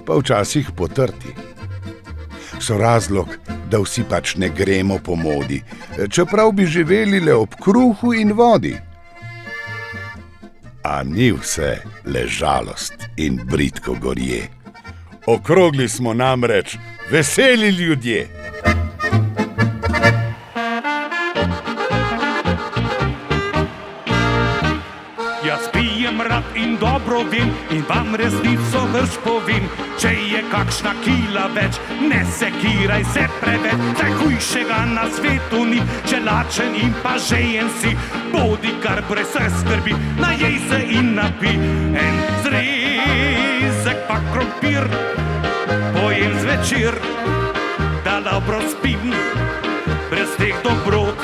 pa včasih potrti. So razlog, da vsi pač ne gremo po modi, čeprav bi živeli le ob kruhu in vodi. A ni vse le žalost in bridko gorje. Okrogli smo namreč veseli ljudje. Jaz pijem rad in dobro vem in vam resnico vrš povem. Če je kakšna kila več, ne sekiraj se preveč. Saj hujšega na svetu ni, če lačen in pa žejen si. Bodi kar brez skrbi, najej se in napi. En zrezek pa krompir, pojem zvečer, da dobro spim. Brez teh dobrot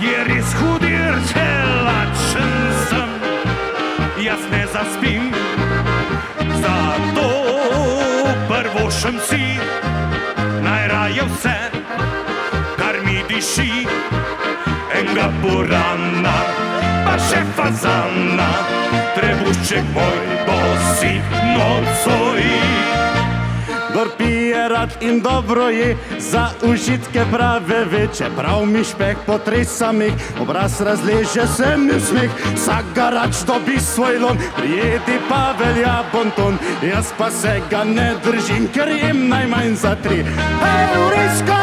je res hudir, če lačen sem, jaz ne zaspim. Zato prvošem si najraje vse, kar mi diši. Enega burana, pa še fazana, trebušček moj bosi nocoj. Kdor pije rad in dobro je, za užitke prave ve. Čeprav mi špeh potresa mih, obraz razleže se mi v smeh. Vsak garač dobi svoj lon, prijedi pa velja bonton. Jaz pa se ga ne držim, ker jem najmanj za 3 euriske.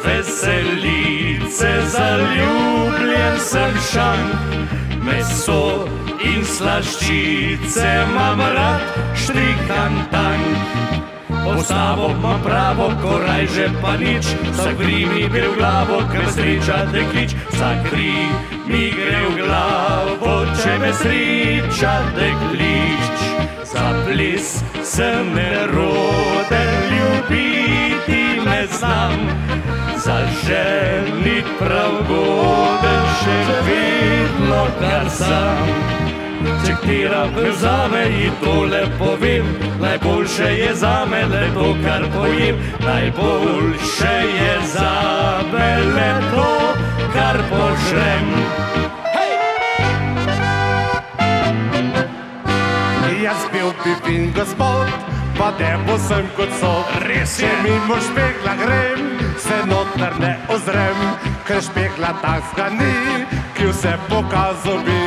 Veselice, zaljubljen sem šank, meso in slaščice imam rad, štrikan tank. Postavo imam pravo, korajže pa nič, vsak kri mi gre v glavo, ker sreča te klič. Vsak kri mi gre v glavo, če me sreča te klič. Za ples sem neroden, ljubiti ne znam, zaženit prav goden, še vedno kar sam. Če katera vzame in tole povem, najboljše je zame le to, kar pojem. Najboljše je zame le to, kar požrem. Jaz bil bi fin gospod, pa debo sem kot so. Res je. Če mimo špegla grem, se noter ne ozrem, ker špegla takega ni, ki vse pokazal bi,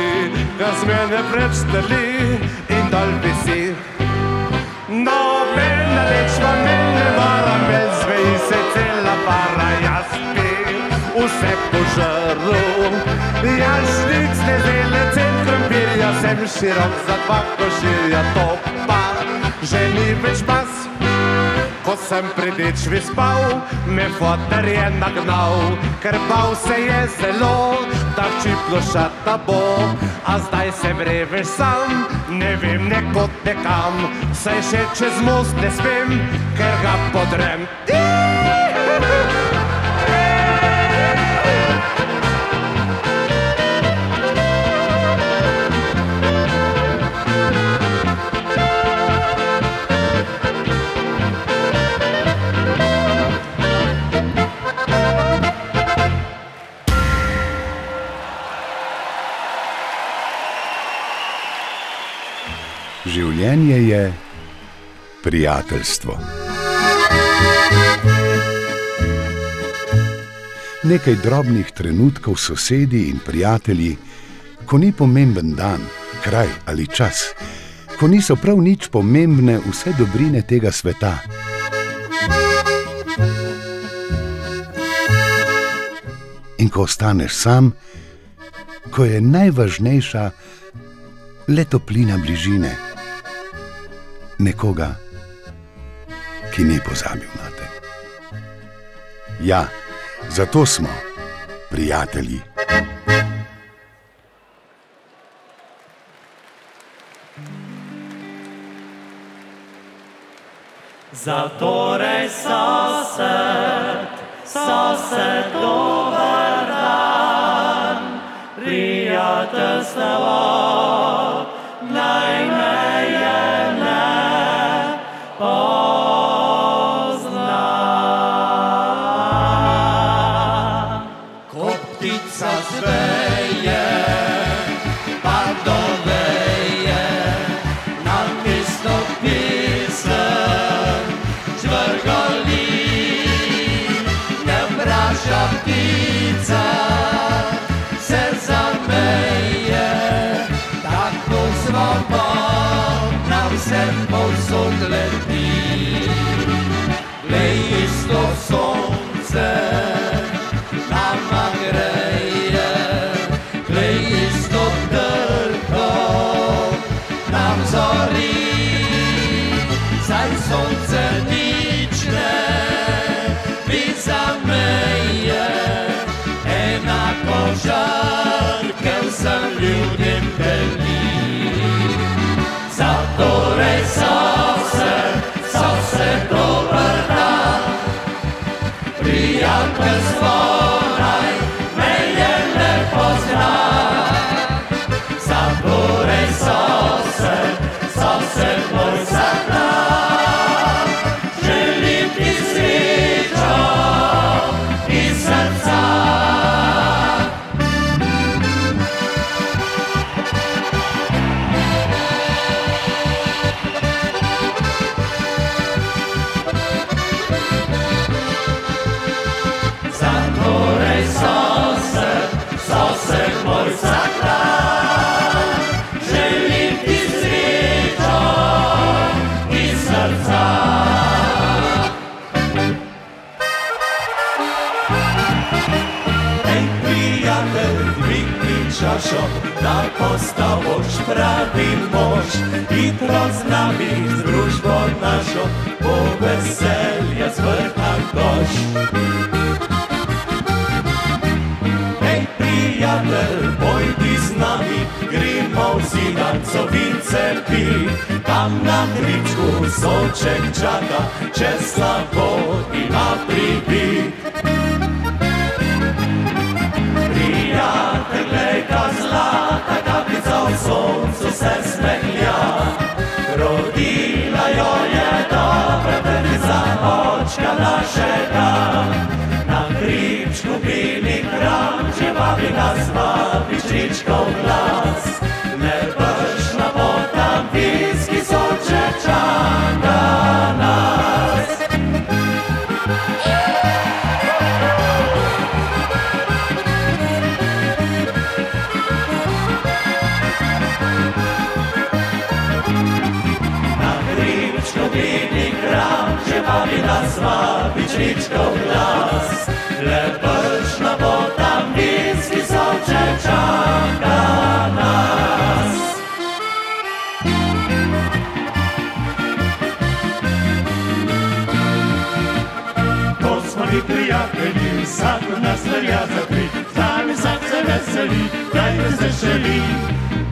ga z mene preč drli in dol visi. Nobena lečva me ne mara, me zveji se cela para, jaz bi vse požrl. Jaz nic ne zele centrum birja, sem širok za 2 koširja, to pa že ni več pas. Ko sem pri dečvi spal, me foter je nagnal, ker bal se je zelo, da včiplo šata bo. A zdaj sem revež sam, ne vem nekod nekam, saj še čez most ne spem, ker ga podrem. Življenje je prijateljstvo. Nekaj drobnih trenutkov s sosedi in prijatelji, ko ni pomemben dan, kraj ali čas, ko niso prav nič pomembne vse dobrine tega sveta. In ko ostaneš sam, ko je najvažnejša le toplina bližine, nekoga, ki ni pozabil nate. Ja, zato smo prijatelji. Zatorej sosed, dober dan, prijateljstvo naj meje ne pozna. Ko ptica zveje, pa doveje, nam isto pisem žvrgoli. Ne vraža ptica, se zameje, tako svobodna vse povsod leti. Glej, isto sonce nama greje, glej, isto trko nam zori. Saj sonce nič ne zameje, enako žarke vsem ljudem deli. Zatorej sosed, dober dan, prijateljstvo naj meje ne pozna. Zatorej sosed moj vsak dan, želim ti srečo iz srca. Zatorej sosed moj vsak dan, želim ti srečo iz srca. Ej, prijatelj, dvigni čašo, da postavoš pravi mož, hitro z nami, z družbo našo, po veselje zvrta koš. Ej, prijatelj, pojdi z nami, gremo v Zidancovice pit, tam na kričku soček čaka, če slabo ima pribit. Prijatelj, glej, ka zlata kapljica v soncu se smehlja, rodila jo je dobra trtica očka našega. Na kričku bili kram, že vabi nas, vabi čričkov glas. Ne brž na pot, tam viski soček čaka nas. Na kričku bili kram, že vabi nas, vabi čričkov glas. Le brž na pot, tam viski soček čaka nas. To smo mi prijatelji, vsak od nas velja za tri, z nami vsak se veseli, dajte se šeli.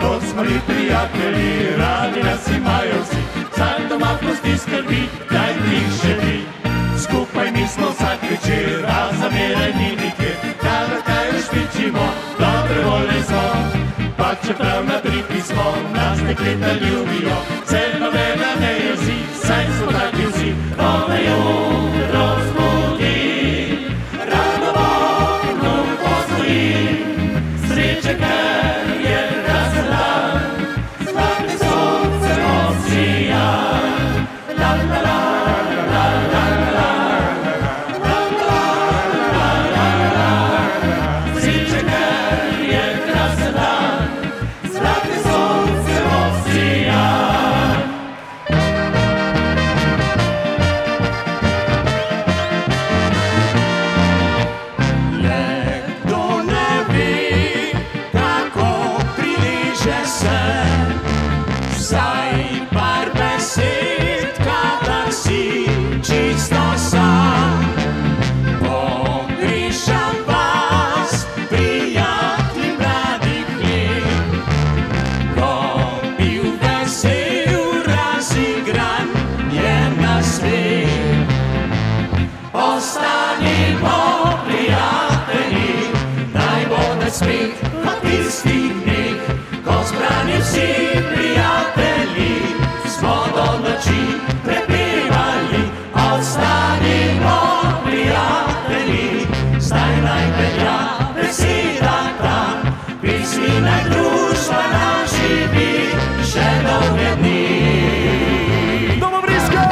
To smo mi prijatelji, radi nas imajo vsi, vsak doma pusti skrbi, dajte jih še vi. Skupaj mi smo vsak večer, a zamere ni nikjer, kada kaj špičimo, dobre volje smo. Pa čeprav na driti smo, nas dekleta ljubijo, se nobena ne jezi, saj smo taki vsi. Ko me jutro zbudi, rano volno postoji, sreče, ker je krasen dan, zlatne sonce osija. La la la la la la la la la la. Sreče, ker je krasen dan, zlatne sonce osija. vsi prijatelji, smo do noči prepevali, ostanimo prijatelji, zdaj naj velja beseda ta, pismi naj družba nam živi še dolge dni. Domo Briska!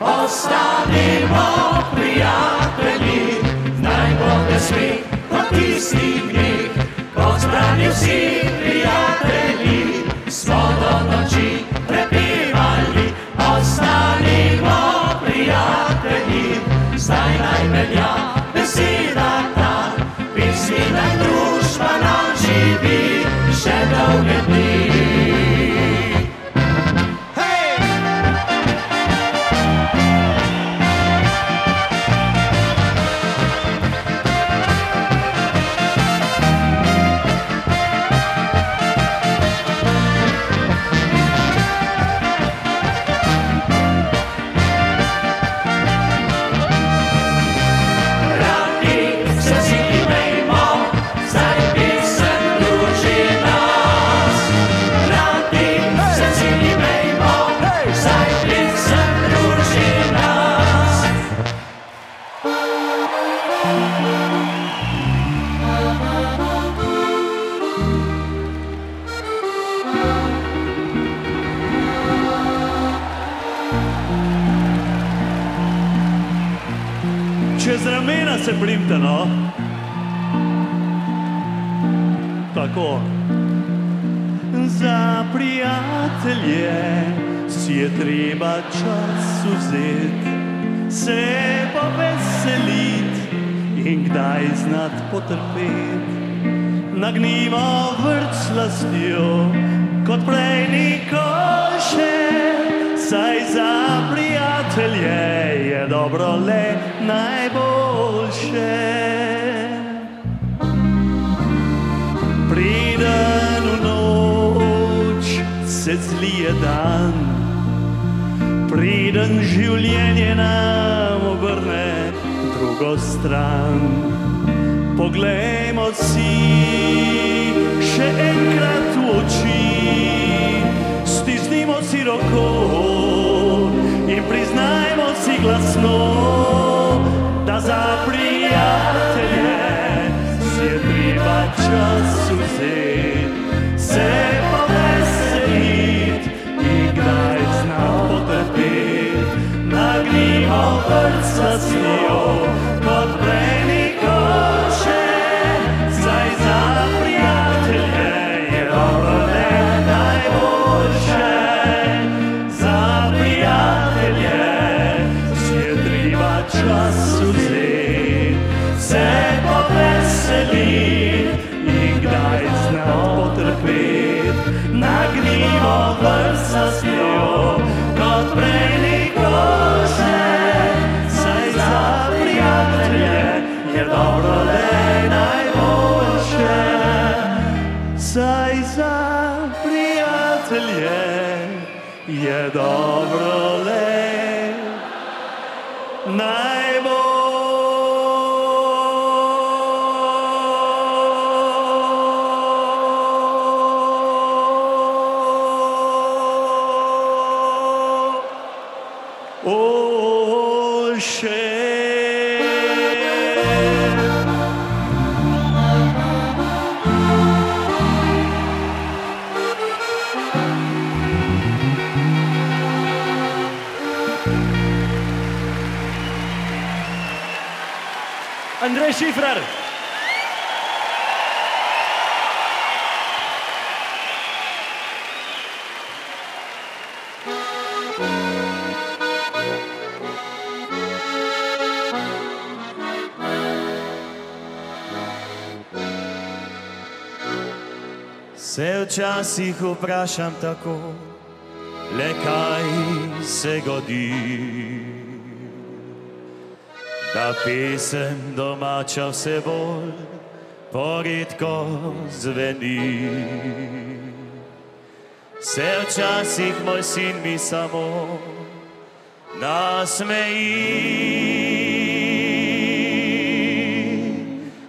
Ostanimo prijatelji, naj bo svet po tistih dneh, pozbrani vsi prijatelji, smo do noči prepevali, ostanimo prijatelji, zdaj naj velja beseda ta, pismi naj družba nam živi še dolge dni. Čez ramena se primte, no. Tako. Za prijatelje si je treba čas vzet, se poveselit in kdaj znat potrpet. Nagnimo vrt s slastjo, kot prej nikoli še, saj za prijatelje je dobro le najboljše. Preden v noč se zlije dan, preden življenje nam obrne drugo stran, poglejmo si še enkrat v oči, stisnimo si roko in priznajmo si glasno, da za prijatelje si je treba čas vzet, se poveselit in kdaj znat potrpet. Nagnimo vrt s slastjo, kot prej nikoli še, saj za prijatelje je dobro le najboljše. Za prijatelje si je treba čas vzet, se poveselit in kdaj znat potrpet. Nagnimo vrt s slastjo, kot prej nikoli še, saj za prijatelje je dobro le najboljše. Saj za prijatelje je dobro le najboljše. Andrej Šifrer. Se včasih vprašam tako, le kaj se godi, da pesem domača vse bolj poredko zveni. Se včasih moj sin mi samo nasmeji,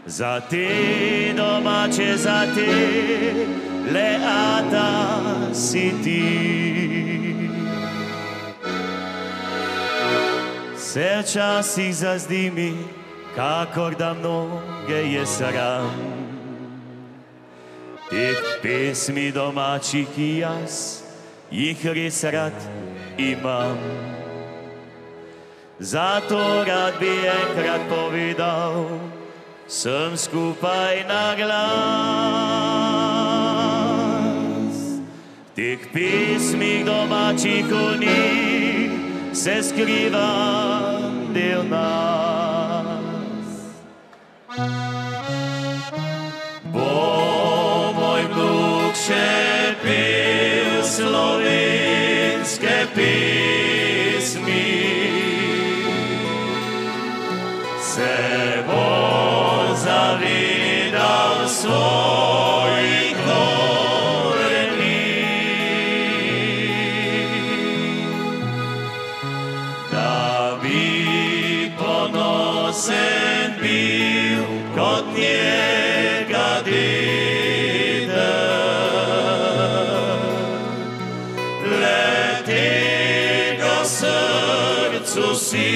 za te domače, za te leata si ti. Se včasih zazdi mi, kakor da mnoge je sram teh pesmi domačih, ki jaz jih res rad imam. Zato rad bi enkrat povedal, sem skupaj na glas. Teh pesmih domačih v njih se skriva del nas. Bo moj vnuk še pel slovenske pesmi, se bo zavedal svojih koreni, da bi ponosen bil kot njega deda. Le tega srcu si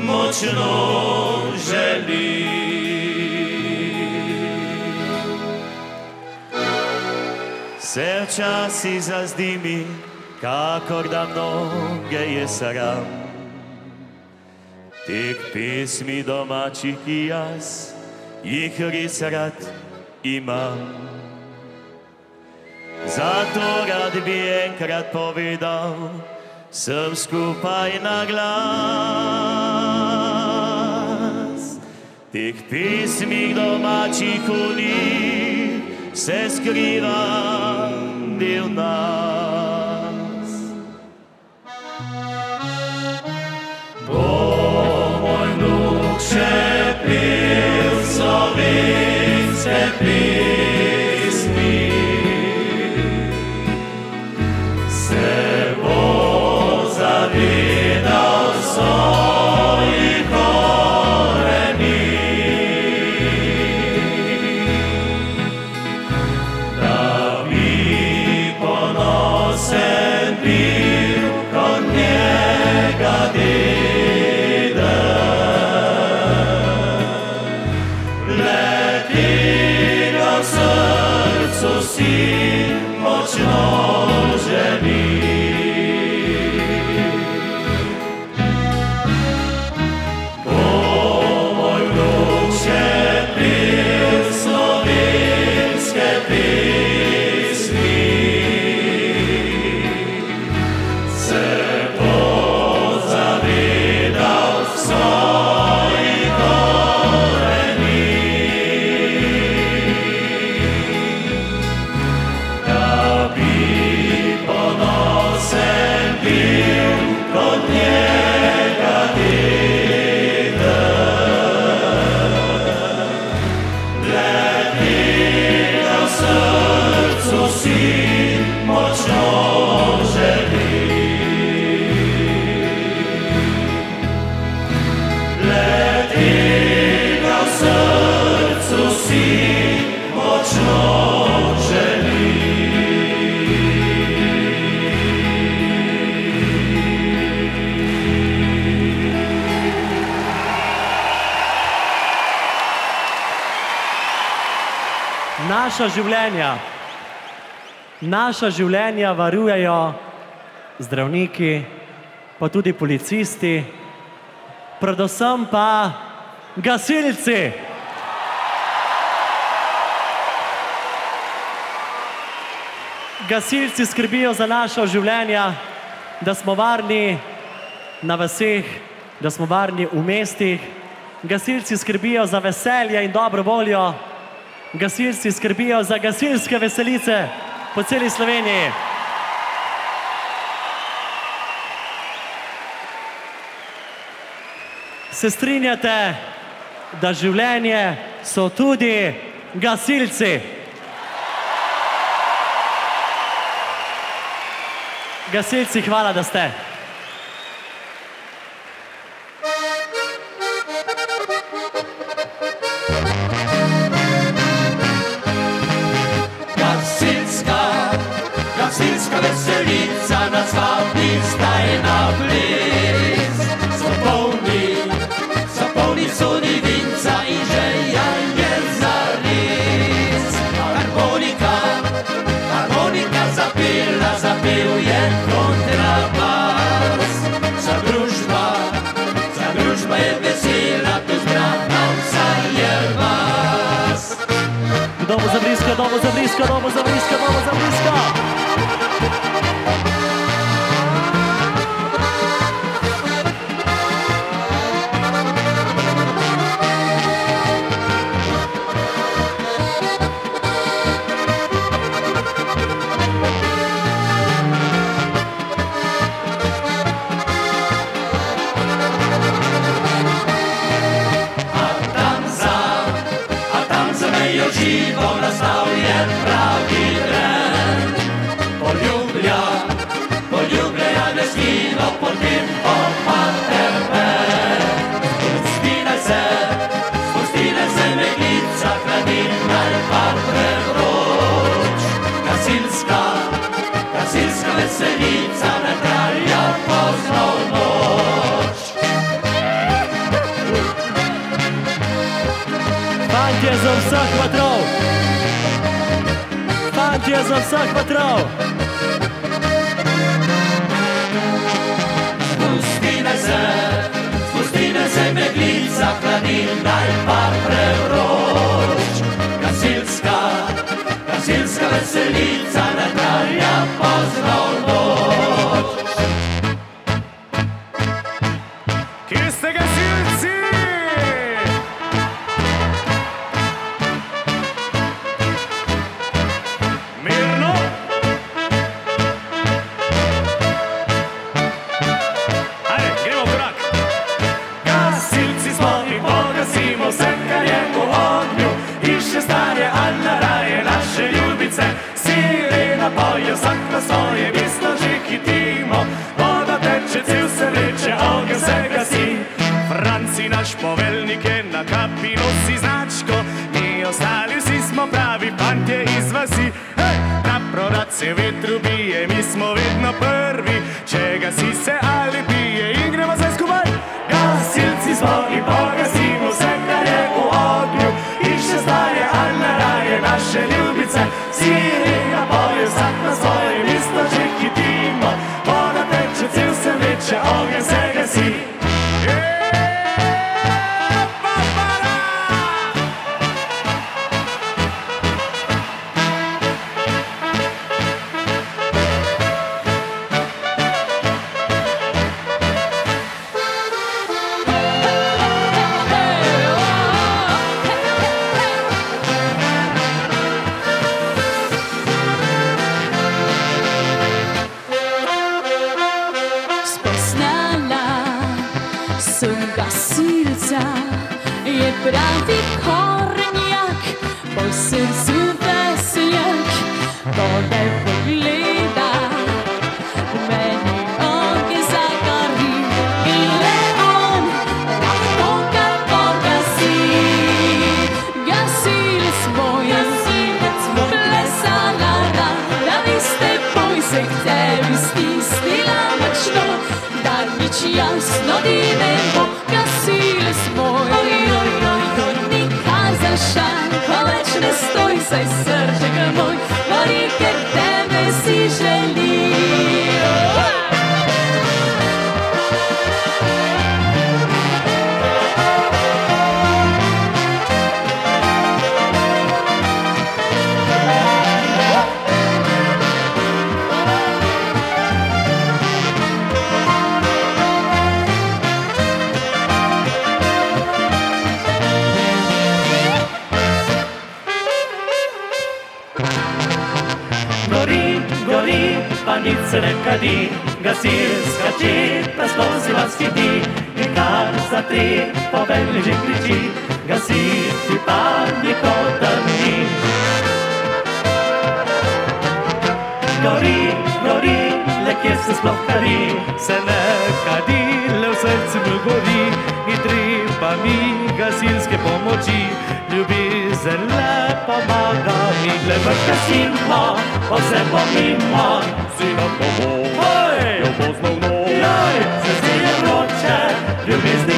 močno želi. Se včasih zazdi mi, kakor da mnoge je sram teh pesmi domačih, ki jaz jih res rad imam. Zato rad bi enkrat povedal, sem skupaj na glas. Teh pesmih domačih v njih se skriva del nas. Bo moj vnuk še pel slovenske pesmi, se bo zavedal svojih koreni, da bi ponosen bil kot njega deda. Le tega v srcu si močno želi. Naša življenja varujejo zdravniki, pa tudi policisti, predvsem pa Gasilci. Gasilci skrbijo za naša življenja, da smo varni na vaseh, da smo varni v mestih. Gasilci skrbijo za veselje in dobro voljo. Gasilci skrbijo za gasilske veselice po celi Sloveniji. Se strinjate, da življenje so tudi gasilci? Gasilci, hvala, da ste. Gasilska veselica nas vabi zdaj na ples. Zapolni sodi vinca in želja je zares. Harmonika zapel je kontrabas. Družba je vesela, tu zbrana vsa je vas. Dobo za blisko, dobo za blisko, dobo za blisko, dobo za blisko. Živo nastal je pravi tren. Poljublja destino, potem pa tebe. Spustile se meglica, hladilna pa prevroč. Gasilska veselica ne traja pozno noč. Fantje za vseh patrov! Fantje za vseh patrov! Spustile se meglica, hladilna pa prevroč. Gasilska veselica ne traja pozno noč. Kje ste gasilci? Vsak na svoje mesto že hitimo, voda teče, cel se vleče, ogenj se gasi. Franci, naš poveljnik je na kapi nosi značko, mi ostali vsi smo pravi fantje iz vasi. Hej, na prorat se vetru bije, mi smo vedno prvi, če gasi se ali bije in gremo se skupaj. Gasilci smo in pogasimo vse, kar je v ognju, in še zdaj Alna raje naše ljubice. Sirena poje, vsak na svoje mesto že hitimo, voda teče, cel se vleče, ogenj se gasi. Pravi kornjak, po srcu veseljak, ko me pogleda, meni ogenj zagori in le on lahko ga pogasi. Gasilec moj, plesala da viste boj se k tebi stisnila močno, da nič jasno ti ne bo. Gasilec moj, ko več ne stoj, saj srček moj gori, ker tebe si želi. se ne kadi, gasilska čipa skozi vas hiti. In kar za tri povelji že kriči, gasilci pa nikogar ni. Gori, gori, le kje se sploh kadi, se ne kadi, le v srcu mi gori. In treba mi gasilske pomoči, ljubezen le pomaga mi. Le vrš gasilno, vse pomimo, si nam pomoč, jo poznal no. Joj, se zdi je vroče, ljubezni